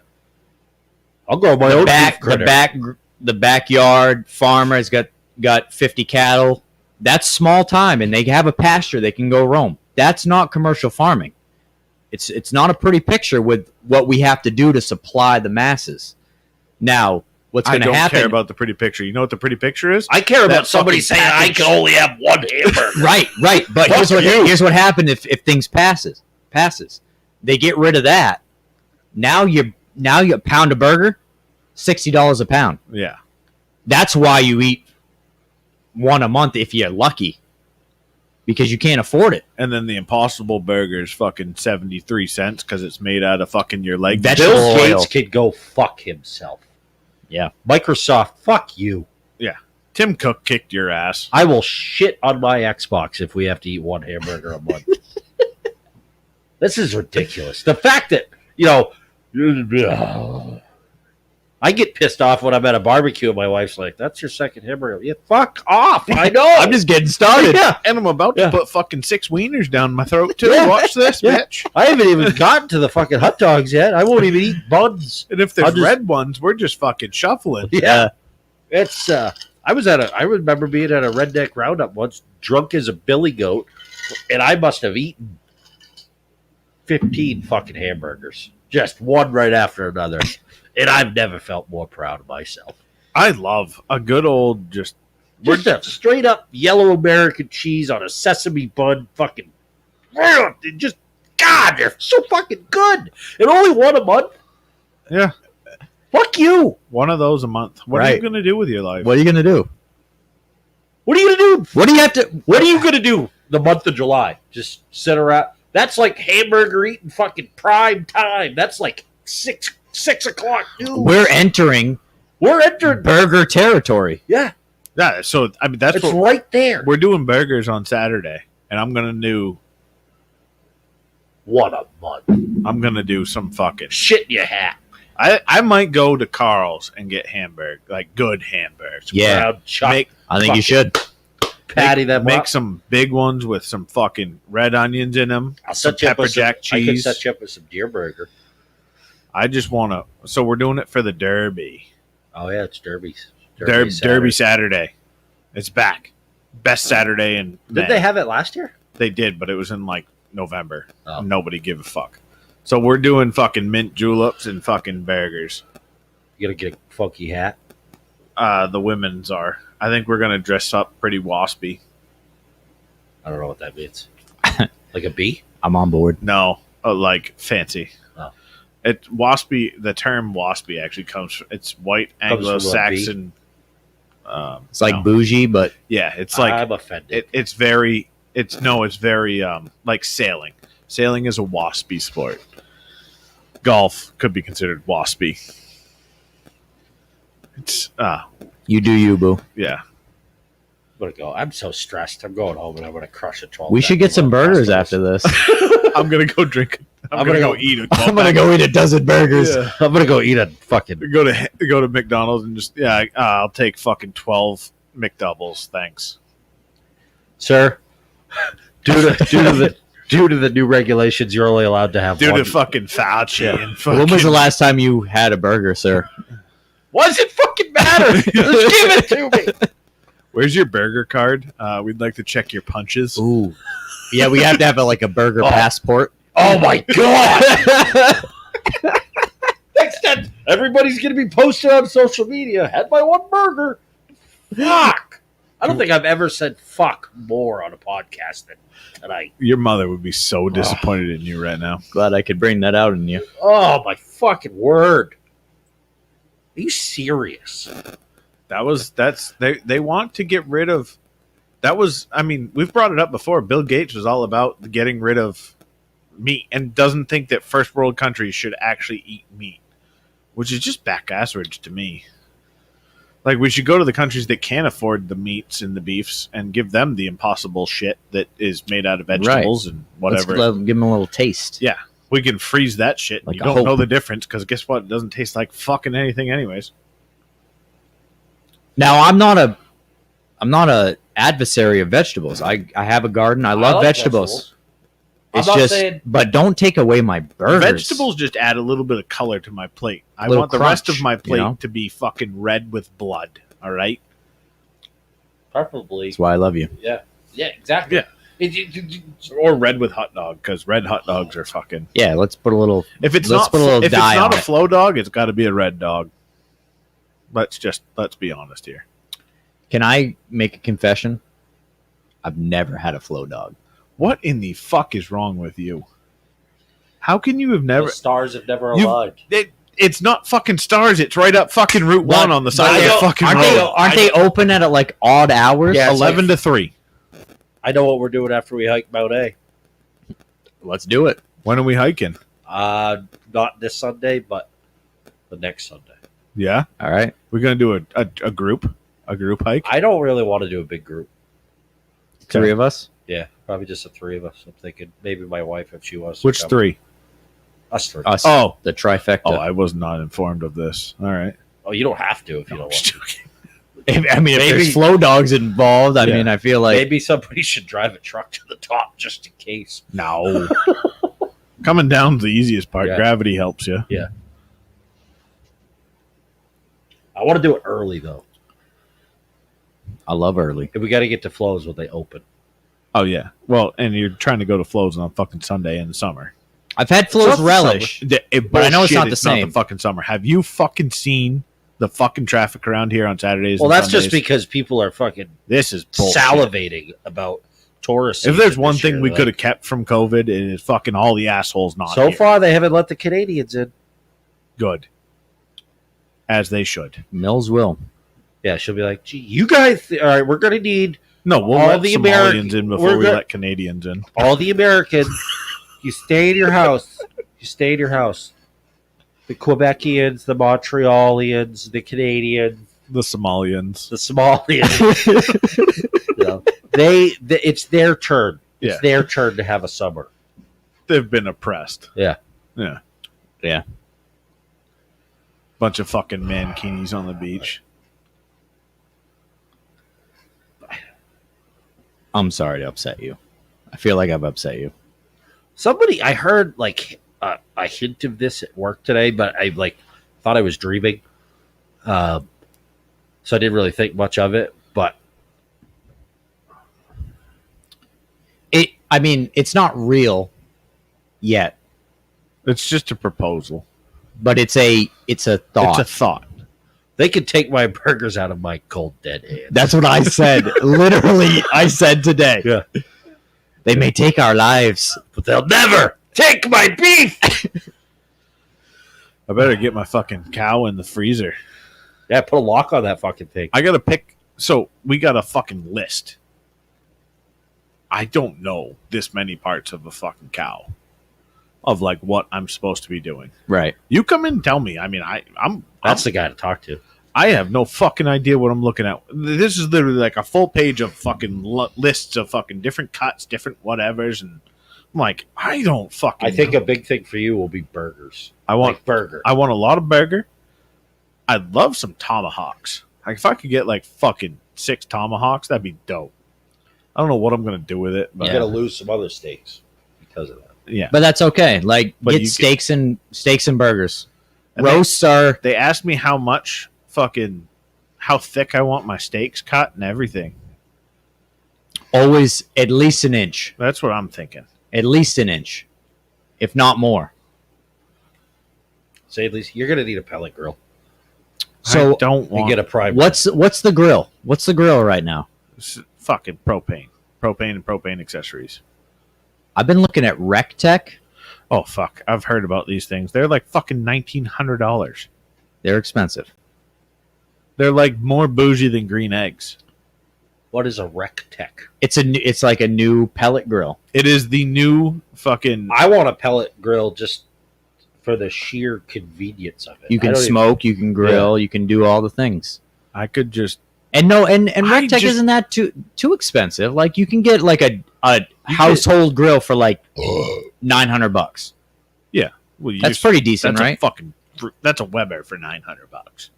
I'll grow my own beef critter. the backyard farmer has got 50 cattle, that's small time, and they have a pasture they can go roam. That's not commercial farming. It's not a pretty picture with what we have to do to supply the masses. Now, what's I going to don't happen? care about the pretty picture. You know what the pretty picture is? I care That about somebody fucking saying package. I can only have 1 hamburger. Right. But Fuck you. here's what happened if things passes. They get rid of that. Now you pound a burger, $60 a pound. Yeah. That's why you eat 1 a month if you're lucky, because you can't afford it. And then the Impossible Burger is fucking 73 cents because it's made out of fucking your leg. Vegetable Bill oil. Gates could go fuck himself. Yeah. Microsoft, fuck you. Tim Cook kicked your ass. I will shit on my Xbox if we have to eat 1 hamburger a month. This is ridiculous. The fact that, I get pissed off when I'm at a barbecue and my wife's like, "That's your second hamburger." Yeah, fuck off. I know. I'm just getting started. Yeah. And I'm about to Yeah. put fucking 6 wieners down my throat too. Yeah. Watch this, Yeah. bitch. I haven't even gotten to the fucking hot dogs yet. I won't even eat buns. And if there's I'll just- red ones, we're just fucking shuffling. Yeah. It's I remember being at a redneck roundup once, drunk as a billy goat, and I must have eaten 15 fucking hamburgers. Just one right after another. And I've never felt more proud of myself. I love a good old just Just a straight up yellow American cheese on a sesame bun, fucking just God, they're so fucking good. And only 1 a month. yeah, Fuck you. one of those a month. What are you Right. gonna do with your life? What are you gonna do? What are you gonna do? What do you have to? What are you gonna do the month of July? Just sit around. That's like hamburger eating fucking prime time. That's like 6 o'clock news. We're entering burger territory. Yeah, Yeah, so I mean that's it's what right there. we're doing burgers on Saturday, and I'm gonna do What a month. some fucking. Shit in your hat. I might go to Carl's and get hamburger, like good hamburgers. Yeah. Ground chuck, Make I think you should. patty them make up. some big ones with some fucking red onions in them. I'll some set you up pepper with jack I can cheese. set you up with some deer burger. I just want to. So we're doing it for the Derby. Oh yeah, it's Derby's. Derby Saturday. It's back. Best Saturday in May. Did they have it last year? They did, but it was in like November. Oh. Nobody give a fuck. So we're doing fucking mint juleps and fucking burgers. You gotta get a funky hat. The women's are. I think we're gonna dress up pretty waspy. I don't know what that means. Like a bee? I'm on board. No, like fancy. Oh. It waspy. The term waspy actually comes. It's white Comes from a Anglo-Saxon. It's like no. bougie, but Yeah, it's like I'm offended. it's very. It's very like sailing. Sailing is a waspy sport. Golf could be considered waspy. It's you do you, boo. yeah. I'm gonna go. I'm so stressed. I'm going home and I'm gonna crush a 12. We should get some burgers after this. I'm gonna go drink. I'm gonna go eat. I'm gonna go eat a dozen burgers. Yeah. I'm gonna go eat a fucking. Go to McDonald's and just I'll take fucking 12 McDoubles, thanks. Sir, due to the new regulations, you're only allowed to have Due one. to fucking Fauci and fucking. When was the last time you had a burger, sir? Why does it fucking matter? Just give it to me. Where's your burger card? We'd like to check your punches. Ooh. Yeah, we have to have a burger passport. Oh my god! Next time, everybody's gonna be posted on social media. Had my one burger. Fuck! I don't think I've ever said "fuck" more on a podcast than tonight. Your mother would be so disappointed in you right now. Glad I could bring that out in you. Oh my fucking word! Are you serious? They want to get rid of. That was, I mean, we've brought it up before. Bill Gates was all about getting rid of meat and doesn't think that first world countries should actually eat meat, which is just backasseridge to me. Like, we should go to the countries that can't afford the meats and the beefs and give them the impossible shit that is made out of vegetables and whatever. Let's give them a little taste. Yeah, we can freeze that shit. Like You a don't hope. know the difference because guess what? It doesn't taste like fucking anything anyways. Now, I'm not a adversary of vegetables. I have a garden. I love vegetables. It's I'm not just, saying- but don't take away my burgers. Vegetables just add a little bit of color to my plate. I Little want the rest crunch, of my plate you know? to be fucking red with blood. All right. Preferably, That's why I love you. yeah, exactly. Yeah. Or red with hot dog because red hot dogs are fucking. Yeah, let's put a little. If it's Let's not, put a little if it's dye not on a it. flow dog, it's got to be a red dog. Let's be honest here. Can I make a confession? I've never had a flow dog. What in the fuck is wrong with you? How can you have never? The stars have never You- aligned. It's not fucking Stars. It's right up fucking Route What? 1 on the side of the fucking Aren't road. they open at odd hours? Yeah, it's 11 to 3. I know what we're doing after we hike Mount A. Let's do it. When are we hiking? Not this Sunday, but the next Sunday. Yeah, All right. we're gonna do a group hike. I don't really want to do a big group. Three of us. Yeah, probably just the three of us. I'm thinking maybe my wife if she wants. to Which come. 3? Us three. Us. Oh, The trifecta. I was not informed of this. All right. Oh, you don't have to if you No, don't I'm want. just To. joking. If Maybe- there's flow dogs involved, I Yeah. mean, I feel like Maybe somebody should drive a truck to the top just in case. No. Coming down's the easiest part. Yeah. Gravity helps you. I want to do it early though. I love early. If we got to get to flows when they open. Oh yeah. Well, and you're trying to go to Flows on fucking Sunday in the summer. I've had It's Flo's not the relish. summer. But I know it's Bullshit, not the same. fucking summer. Have you fucking seen the fucking traffic around here on Saturdays? Well, and that's just Sundays? because people are fucking This is bullshit. salivating about tourists. If there's one thing we could have kept from COVID, it is fucking all the assholes not So here. far, they haven't let the Canadians in. Good. As they should. Mills will. Yeah, she'll be like, "Gee, you guys, all right, we're gonna need No, we'll All let the Somalians in before we're we go- let Canadians in. all the Americans. You stay in your house. You stay in your house the Quebecians, the Montrealians, the Canadians, The Somalians. the Somalians. You know, it's their turn. Yeah. It's their turn to have a summer. They've been oppressed. Yeah. Yeah. Yeah. Bunch of fucking mankinis on the beach. I'm sorry to upset you. I feel like I've upset you. Somebody, I heard like a hint of this at work today, but I thought I was dreaming. So I didn't really think much of it, but I mean, it's not real yet, It's just a proposal. but it's a thought. It's a thought. they could take my burgers out of my cold dead hands. That's what I said. Literally, I said today. Yeah. They may take our lives. But they'll never take my beef. I better get my fucking cow in the freezer. Yeah, put a lock on that fucking thing. I gotta pick. So we got a fucking list. I don't know this many parts of a fucking cow, of like what I'm supposed to be doing. Right. You come in and tell me. I mean, That's the guy to talk to. I have no fucking idea what I'm looking at. This is literally like a full page of fucking lists of fucking different cuts, different whatevers, and I'm like, I don't fucking. I think know. a big thing for you will be burgers. I want Like burger. I want a lot of burger. I'd love some tomahawks. Like if I could get like fucking 6 tomahawks, that'd be dope. I don't know what I'm gonna do with it, but You're gonna lose some other steaks because of that. yeah. But that's okay. Like, But get you steaks and burgers. And Roasts are They asked me how thick I want my steaks cut and everything. always at least an inch. That's what I'm thinking. At least an inch, if not more. Say at least you're gonna need a pellet grill. So I don't And want get a prime. what's the grill? What's the grill right now? fucking propane and propane accessories. I've been looking at RecTech. Oh fuck! I've heard about these things. They're like fucking $1,900. They're expensive. They're like more bougie than green eggs. What is a RecTech? It's like a new pellet grill. It is the new fucking. I want a pellet grill just for the sheer convenience of it. You I can don't even- smoke, you can grill, you can do all the things. I could just. And RecTech just- isn't that too expensive. Like you can get like a household grill for like $900. Well, That's pretty decent, that's right? That's a Weber for $900.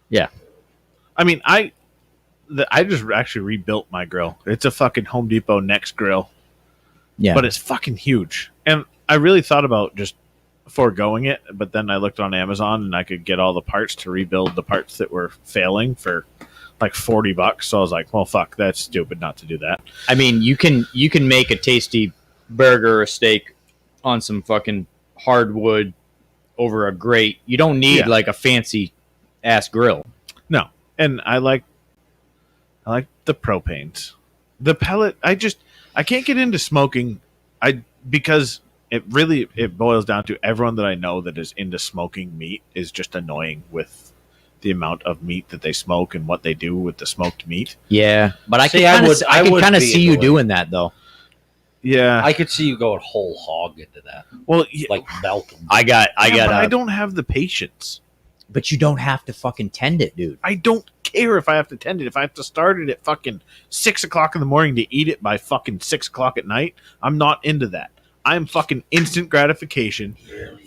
Yeah. I mean, I just actually rebuilt my grill. It's a fucking Home Depot Next grill, Yeah. but it's fucking huge. And I really thought about just foregoing it, but then I looked on Amazon and I could get all the parts to rebuild the parts that were failing for like $40. So I was like, well, fuck, that's stupid not to do that. I mean, you can make a tasty burger or steak on some fucking hardwood over a grate. You don't need Yeah. like a fancy ass grill. No, and I like the propanes. The pellet, I can't get into smoking. Because it boils down to everyone that I know that is into smoking meat is just annoying with the amount of meat that they smoke and what they do with the smoked meat. Yeah, but I See, could I kind would- I of would kind of be see you into it. doing that though. Yeah. I could see you going whole hog into that, well, like melt 'em. I got but I don't have the patience. but you don't have to fucking tend it, dude. I don't care if I have to tend it. If I have to start it at fucking 6 o'clock in the morning to eat it by fucking 6 o'clock at night, I'm not into that. I'm fucking instant gratification.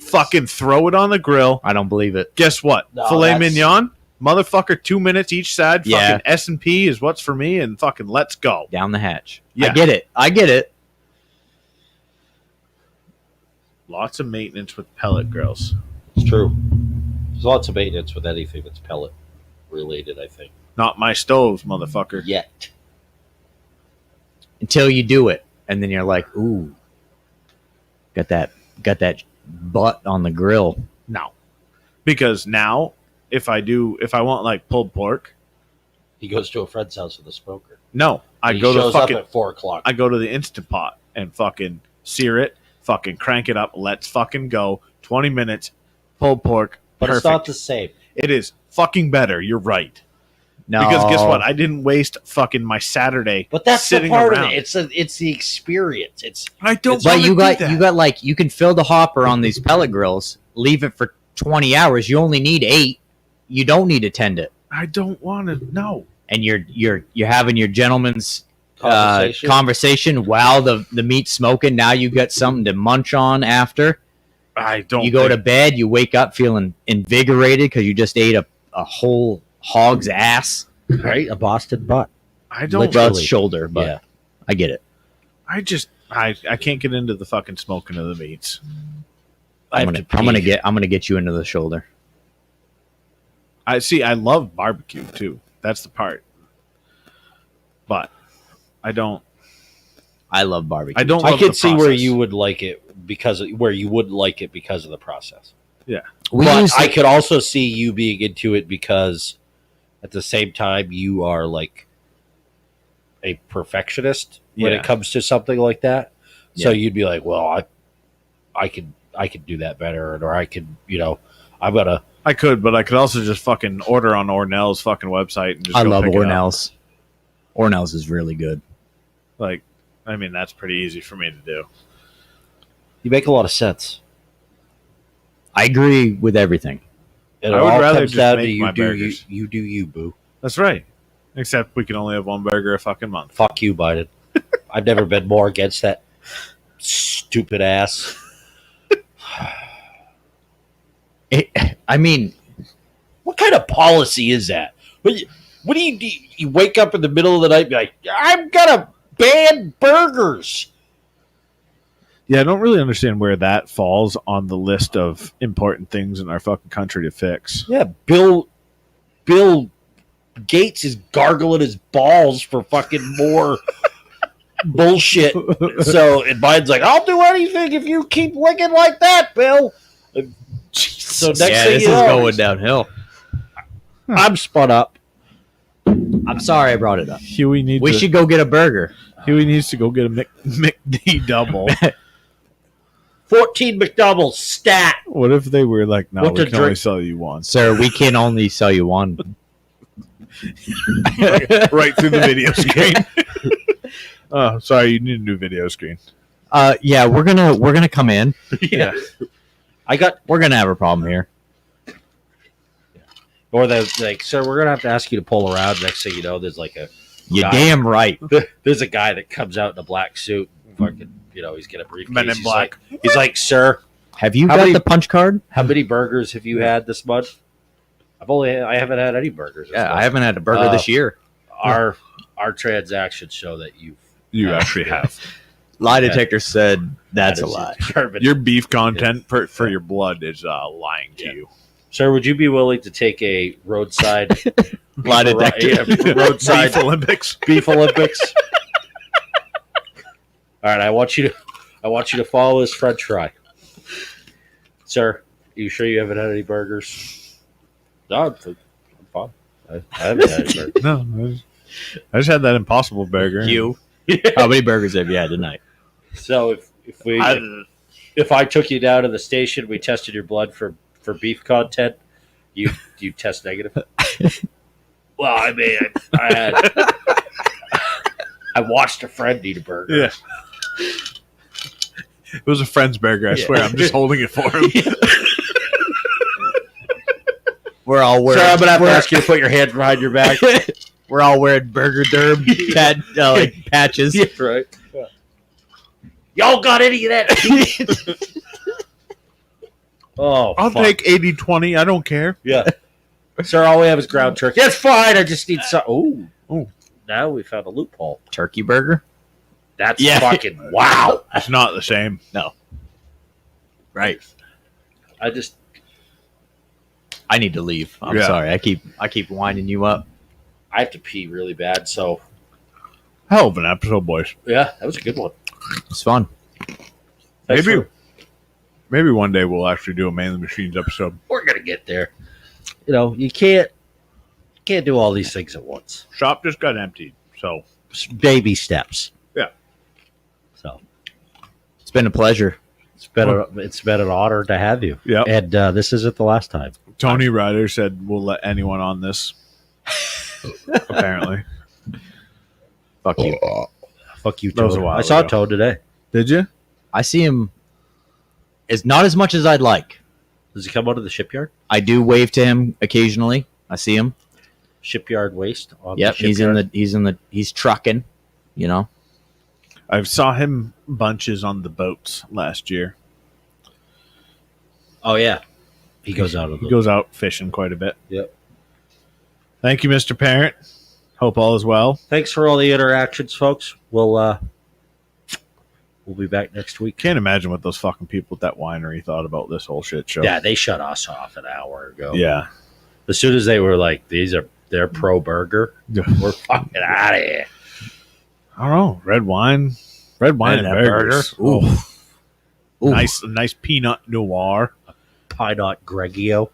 Fucking throw it on the grill. I don't believe it. Guess what? No, Filet that's- mignon, motherfucker, 2 minutes each side. Yeah. Fucking S&P is what's for me, and fucking let's go. Down the hatch. Yeah. I get it. Lots of maintenance with pellet grills. It's true. There's lots of maintenance with anything that's pellet related, I think. Not my stoves, motherfucker. Yet. Until you do it, and then you're like, ooh, got that butt on the grill. No. Because now, if I want like pulled pork, He goes to a friend's house with a smoker. no. I He go to shows fucking up at 4 o'clock. I go to the Instant Pot and fucking sear it, fucking crank it up, let's fucking go. 20 minutes, pulled pork, but perfect. it's not the same. It is fucking better, you're right. No, Because guess what? I didn't waste fucking my Saturday But that's the sitting part around. of it. It's the experience. I don't But wanna you do got that. like you can fill the hopper on these pellet grills, leave it for 20 hours. You only need 8. You don't need to tend it. I don't want to. No. And you're having your gentleman's Conversation. conversation while the meat's smoking. Now you got something to munch on after. I don't. You go to bed, you wake up feeling invigorated because you just ate a whole hog's ass. Right? A Boston butt. I don't. Literally. Well, it's shoulder, but Yeah. I get it. I just. I can't get into the fucking smoking of the meats. I I'm have gonna to pee. I'm gonna get you into the shoulder. I see. I love barbecue too. That's the part. But I don't. I love barbecue. I don't. I love could the see where process. you would like it because of the process. We But used to- I could also see you being into it because at the same time you are like a perfectionist when Yeah. it comes to something like that. So Yeah. you'd be like, well, I could do that better, or I could, I'm gonna. I could, but I could also just fucking order on Ornell's fucking website and just. I go love pick it up. Ornell's. Ornell's is really good. Like, I mean, that's pretty easy for me to do. You make a lot of sense. I agree with everything. And I it would all rather comes just down to make my you do you, burgers. you do you, boo. That's right. Except we can only have one burger a fucking month. Fuck you, Biden. I've never been more against that stupid ass. I mean, What kind of policy is that? What do? You wake up in the middle of the night and be like, I'm gonna ban burgers. Yeah, I don't really understand where that falls on the list of important things in our fucking country to fix. Yeah, Bill Gates is gargling his balls for fucking more bullshit. So and Biden's like, I'll do anything if you keep licking like that, Bill. So next yeah, thing this you is know, going downhill. I'm spun up. I'm sorry I brought it up. Huey needs. We should go get a burger. Huey needs to go get a McD double. 14 McDoubles stat. What if they were like, no, What we to can only drink? sell you one? Sir, we can only sell you one. Right through the video screen. Oh, sorry, you need a new video screen. Yeah, we're gonna come in. Yeah. We're gonna have a problem here. Or they're like, sir, we're gonna have to ask you to pull around. Next thing you know, there's like You Guy. damn right. there's a guy that comes out in a black suit, fucking, he's got a briefcase. Men in He's black. He's like, sir, Have you How got many- the punch card? how many burgers have you had this month? I haven't had any burgers. This Yeah, I month. haven't had a burger this year. Our transactions show that you've You actually have. Lie Yeah. detector said that's that a is lie. determined. Your beef content for your blood is lying to Yeah. you. Sir, would you be willing to take a roadside Lie detector. roadside Beef Olympics. beef Olympics? All right, I want you to follow this French fry. Sir, are you sure you haven't had any burgers? No, I'm fine. I haven't had any burgers. No, I just had that Impossible Burger. You. How many burgers have you had tonight? So if I took you down to the station, we tested your blood for beef content, you test negative. Well, I mean, I had I watched a friend eat a burger. Yeah. It was a friend's burger. I swear. I'm just holding it for him. We're all So wearing. I'm gonna have to ask you to put your hands behind your back. We're all wearing burger derb patches. Yeah, right. Y'all got any of that? Oh, I'll fuck. take 80-20. I don't care. Yeah. Sir, all we have is ground turkey. That's fine. I just need some. Oh, now we found a loophole. Turkey burger. That's Yeah. fucking wow. It's not the same. Right. I need to leave. I'm Yeah. sorry. I keep winding you up. I have to pee really bad. So Hell of an episode, boys. yeah, that was a good one. It's fun. Thanks Maybe for- maybe one day we'll actually do a Man the Machines episode. we're gonna get there. You can't do all these things at once. Shop just got emptied, so Baby steps. Yeah. So It's been a pleasure. it's been an honor to have you. yeah. And this isn't the last time. Tony Ryder said we'll let anyone on this. Apparently, Fuck you. Fuck you, That was a Toad. while I saw ago. Toad today. did you? I see him. It's not as much as I'd like. Does he come out of the shipyard? I do wave to him occasionally. I see him. Shipyard waste. On Yep, the shipyard? he's trucking. You know. I saw him bunches on the boats last year. Oh yeah, he goes out of He the. goes out fishing quite a bit. Yep. Thank you, Mr. Parent. Hope all is well. Thanks for all the interactions, folks. We'll be back next week. Can't imagine what those fucking people at that winery thought about this whole shit show. Yeah, they shut us off an hour ago. Yeah. As soon as they were like, they're pro burger, we're fucking out of here. I don't know. Red wine and that burgers. burger. Ooh. Ooh. Nice peanut noir. Pinot Grigio.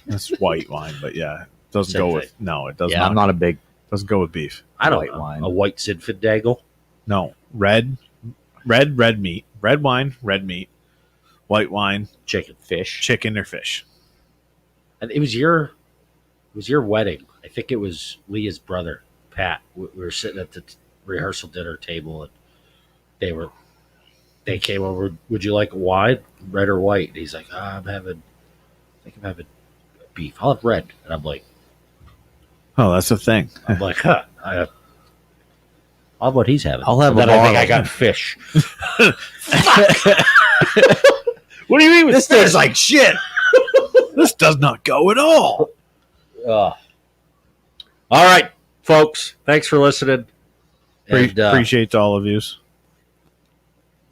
That's white wine, but yeah, it doesn't Same go thing. with. No, it does Yeah, not. I'm not a big. Doesn't go with beef. I don't White know. wine. A white Zinfandel. No, red meat. Red wine, red meat. White wine, Chicken. Fish. chicken or fish. And it was your wedding. I think it was Leah's brother, Pat. We were sitting at the rehearsal dinner table, and they came over. Would you like wine, red or white? And he's like, I'm having beef. I'll have red. And I'm like, Oh, that's the thing. huh. I'll have what he's having. I'll have And a then I think I bottle. got fish. What do you mean with This tastes like shit. This does not go at all. All right, folks. Thanks for listening. And Appreciate all of yous.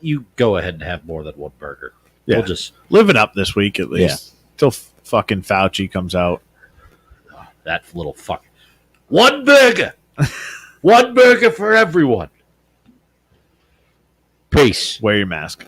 you go ahead and have more than one burger. Yeah. We'll just Live it up this week at least. Till fucking Fauci comes out. that little fuck. One burger. One burger for everyone. Peace. Wear your mask.